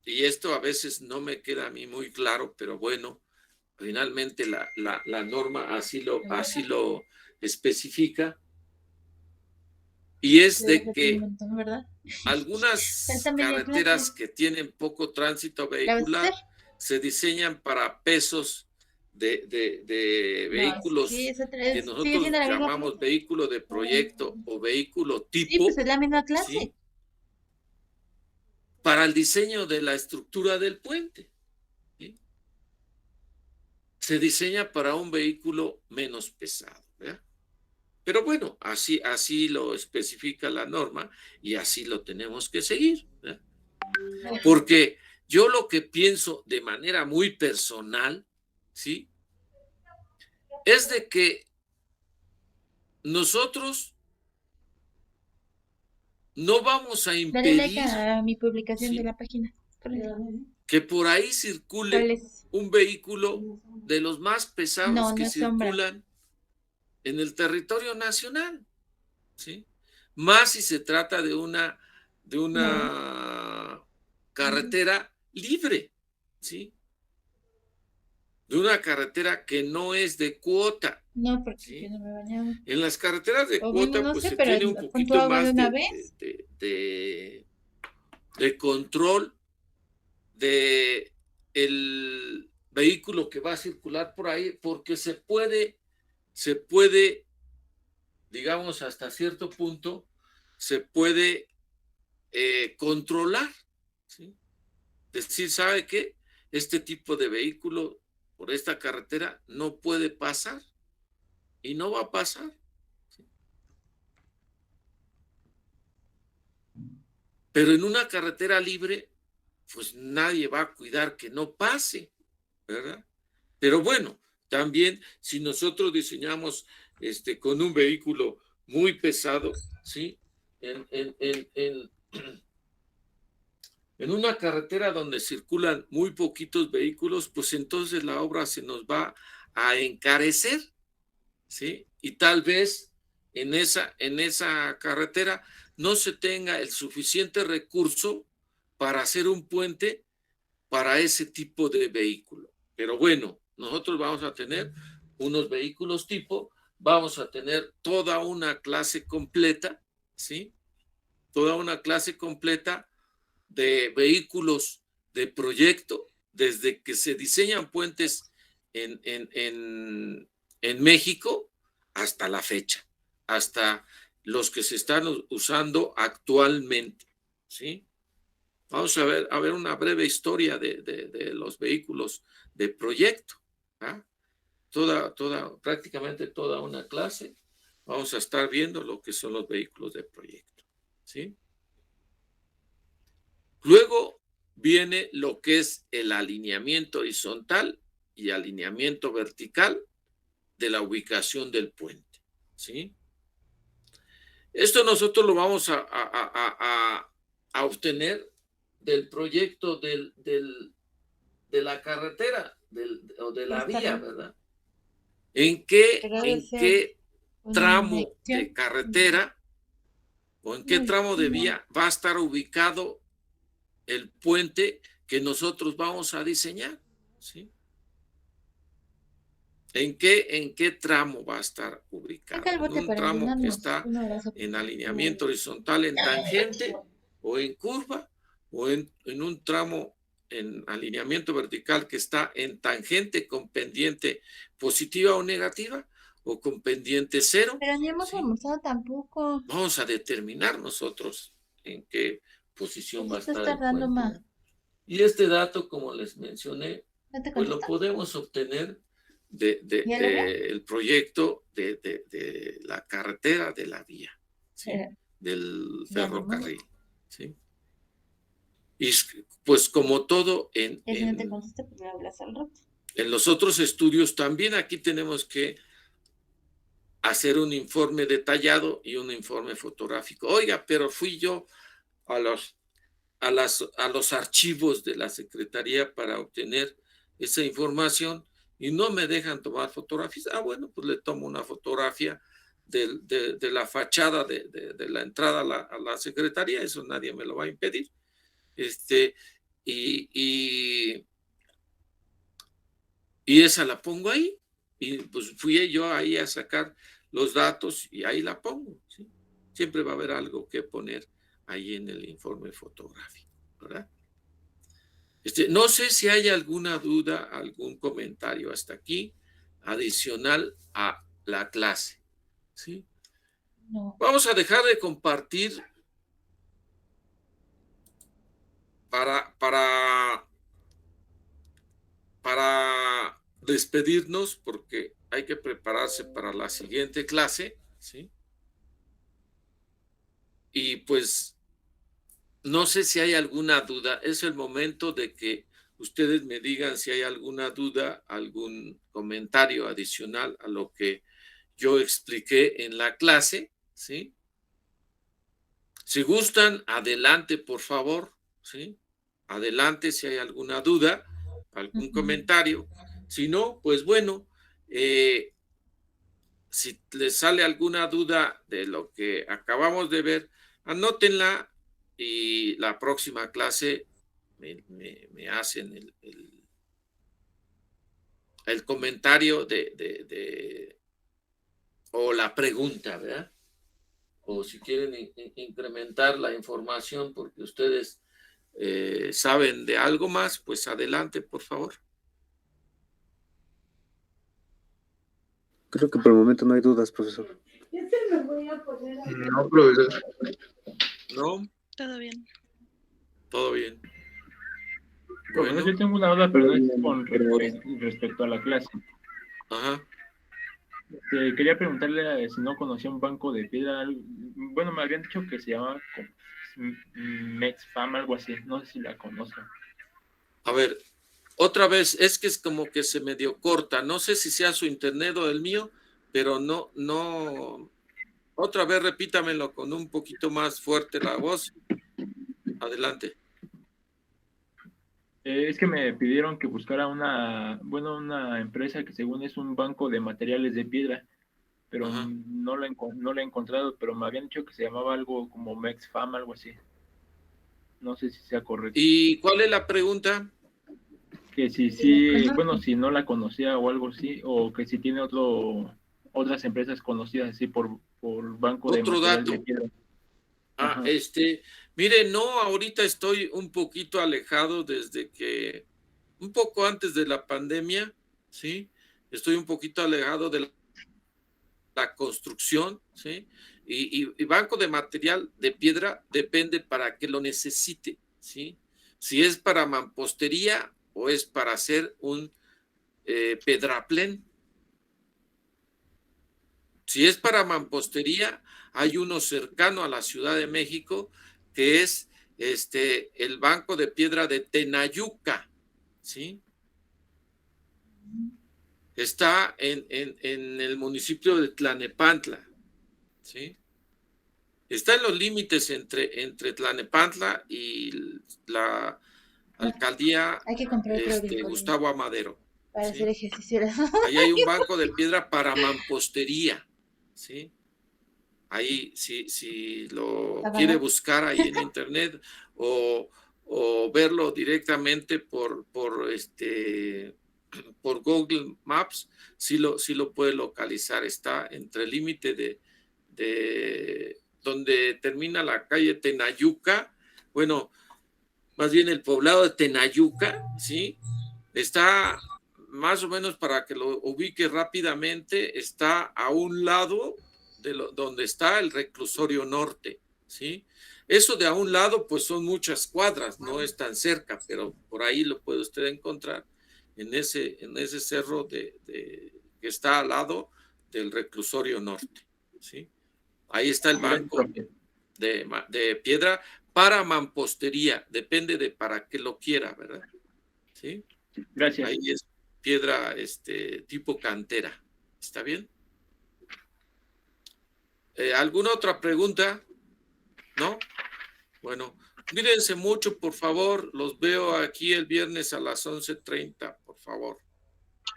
S1: Y esto a veces no me queda a mí muy claro, pero bueno, finalmente la norma así lo especifica, y es
S9: Le
S1: de
S9: falta un
S1: que
S9: montón, ¿verdad?
S1: algunas
S9: Falta media
S1: carreteras
S9: clase.
S1: que tienen poco tránsito
S9: ¿La vas a
S1: vehicular
S9: hacer?
S1: se diseñan para pesos de
S9: No,
S1: vehículos
S9: sí,
S1: que
S9: sigue
S1: nosotros
S9: siendo la misma
S1: llamamos
S9: clase.
S1: vehículo de proyecto o vehículo
S9: Sí,
S1: tipo,
S9: pues es la misma clase.
S1: ¿sí? Para el diseño de la estructura del puente, ¿sí? Se diseña para un vehículo menos pesado, ¿verdad? Pero bueno, así lo especifica la norma y así lo tenemos que seguir, ¿verdad? Porque yo lo que pienso de manera muy personal, ¿sí? Es de que nosotros no vamos a
S9: Dale
S1: impedir
S9: like a mi publicación
S1: ¿sí?
S9: de la página.
S1: que por ahí
S9: ¿Cuál
S1: circule
S9: es?
S1: un vehículo de los más pesados
S9: No,
S1: que
S9: no es sombra.
S1: circulan en el territorio nacional, ¿sí? Más si se trata de una carretera libre, ¿sí? De una carretera que no es de cuota.
S9: No, porque
S1: ¿sí?
S9: yo no me bañaba.
S1: En las carreteras de
S9: O
S1: cuota,
S9: bueno, no
S1: pues
S9: sé,
S1: se
S9: pero
S1: tiene un
S9: pon tu
S1: poquito
S9: agua de
S1: más
S9: una vez.
S1: de control de el vehículo que va a circular por ahí, porque se puede, digamos, hasta cierto punto, se puede controlar, ¿sí? Decir, ¿sabe qué? Este tipo de vehículo por esta carretera no puede pasar y no va a pasar, ¿sí? Pero en una carretera libre, pues nadie va a cuidar que no pase, ¿verdad? Pero bueno, también si nosotros diseñamos con un vehículo muy pesado, ¿sí? En una carretera donde circulan muy poquitos vehículos, pues entonces la obra se nos va a encarecer, ¿sí? Y tal vez en esa carretera no se tenga el suficiente recurso para hacer un puente para ese tipo de vehículo. Pero bueno, nosotros vamos a tener unos vehículos tipo, vamos a tener toda una clase completa, ¿sí? Toda una clase completa de vehículos de proyecto, desde que se diseñan puentes en México hasta la fecha, hasta los que se están usando actualmente, ¿sí? Vamos a ver una breve historia de los vehículos de proyecto, ¿ah? Prácticamente toda una clase, vamos a estar viendo lo que son los vehículos de proyecto, ¿sí? Luego viene lo que es el alineamiento horizontal y alineamiento vertical de la ubicación del puente, ¿sí? Esto nosotros lo vamos a obtener del proyecto de la carretera o de la vía, ¿verdad? ¿En qué tramo de carretera o en qué tramo de vía va a estar ubicado el puente que nosotros vamos a diseñar, ¿sí? ¿En qué tramo va a estar ubicado? ¿En un tramo que está en alineamiento horizontal en tangente o en curva, o en un tramo en alineamiento vertical que está en tangente con pendiente positiva o negativa, o con pendiente cero?
S9: Pero ni hemos almorzado tampoco.
S1: Vamos a determinar nosotros en qué posición va a estar el
S9: tardando
S1: puente.
S9: más.
S1: Y este dato, como les mencioné,
S9: ¿No te
S1: pues lo
S9: contesta?
S1: podemos obtener
S9: ¿Ya lo ve?
S1: el proyecto de la carretera de la vía, ¿sí? Del
S9: Ya,
S1: ferrocarril, ¿sí? Y pues como todo
S9: Y si no te contesta, pues me hablas al rato.
S1: en los otros estudios, también aquí tenemos que hacer un informe detallado y un informe fotográfico. Oiga, pero fui yo a los archivos de la Secretaría para obtener esa información y no me dejan tomar fotografías. Ah, bueno, pues le tomo una fotografía de la fachada de la entrada a la Secretaría, eso nadie me lo va a impedir. Y esa la pongo ahí, y pues fui yo ahí a sacar los datos y ahí la pongo, ¿sí? Siempre va a haber algo que poner ahí en el informe fotográfico, ¿verdad? No sé si hay alguna duda, algún comentario hasta aquí, adicional a la clase, ¿sí?
S9: No.
S1: Vamos a dejar de compartir para despedirnos, porque hay que prepararse para la siguiente clase, ¿sí? Y pues no sé si hay alguna duda. Es el momento de que ustedes me digan si hay alguna duda, algún comentario adicional a lo que yo expliqué en la clase, ¿sí? Si gustan, adelante, por favor, ¿sí? Adelante si hay alguna duda, algún comentario. Si no, pues bueno, si les sale alguna duda de lo que acabamos de ver, anótenla y la próxima clase me hacen el comentario o la pregunta, ¿verdad? O si quieren incrementar la información porque ustedes saben de algo más, pues adelante, por favor.
S3: Creo que por el momento no hay dudas, profesor.
S10: No, profesor.
S1: ¿No?
S5: Todo bien.
S1: Todo bien.
S6: Bueno,
S1: Bueno.
S6: yo tengo una duda, pero no es con respecto a la clase.
S1: Ajá.
S6: Quería preguntarle si no conocía un banco de piedra. Bueno, me habían dicho que se llamaba Mexfam, algo así. No sé si la conozco.
S1: A ver, otra vez, es que es como que se medio corta. No sé si sea su internet o el mío, pero no. Otra vez repítamelo con un poquito más fuerte la voz. Adelante.
S6: Es que me pidieron que buscara una empresa que según es un banco de materiales de piedra, pero no la he encontrado, pero me habían dicho que se llamaba algo como Mexfam, algo así. No sé si sea correcto.
S1: ¿Y cuál es la pregunta?
S6: Que si bueno, si no la conocía o algo así, o que si tiene otras empresas conocidas así por banco de materiales de piedra.
S1: Ah, mire, no, ahorita estoy un poquito alejado desde que, un poco antes de la pandemia, ¿sí? Estoy un poquito alejado de la construcción, ¿sí? Y banco de material de piedra depende para qué lo necesite, ¿sí? Si es para mampostería o es para hacer un pedraplén. Si es para mampostería, hay uno cercano a la Ciudad de México que es el Banco de Piedra de Tenayuca, ¿sí? Está en el municipio de Tlanepantla, ¿sí? Está en los límites entre Tlanepantla y la alcaldía
S9: Hay que comprar otro
S1: Gustavo Amadero.
S9: para hacer ejercicio.
S1: Ahí hay un banco de piedra para mampostería, ¿sí? ahí si lo quiere buscar ahí en internet o verlo directamente por Google Maps, sí lo puede localizar. Está entre el límite de donde termina la calle Tenayuca, bueno, más bien el poblado de Tenayuca, ¿sí? Está más o menos, para que lo ubique rápidamente, está a un lado de donde está el reclusorio norte, ¿sí? Eso de a un lado, pues son muchas cuadras, no es tan cerca, pero por ahí lo puede usted encontrar en ese cerro que está al lado del reclusorio norte, ¿sí? Ahí está el banco de piedra para mampostería, depende de para qué lo quiera, ¿verdad? ¿Sí?
S6: Gracias.
S1: Ahí es piedra tipo cantera, ¿está bien? ¿Alguna otra pregunta? ¿No? Bueno, cuídense mucho, por favor. Los veo aquí el viernes a las 11:30, por favor.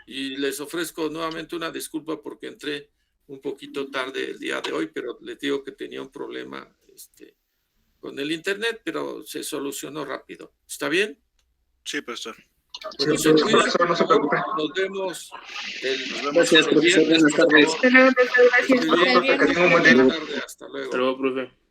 S1: Y les ofrezco nuevamente una disculpa porque entré un poquito tarde el día de hoy, pero les digo que tenía un problema con el internet, pero se solucionó rápido. ¿Está bien?
S2: Sí, profesor.
S1: Bueno,
S12: Sí, profesor, no se preocupe.
S1: Nos vemos.
S7: Gracias, profesor. Buenas tardes.
S4: Hasta luego, profesor. Gracias.
S12: Que tenga un buen día.
S1: Hasta luego.
S10: Hasta luego, profe.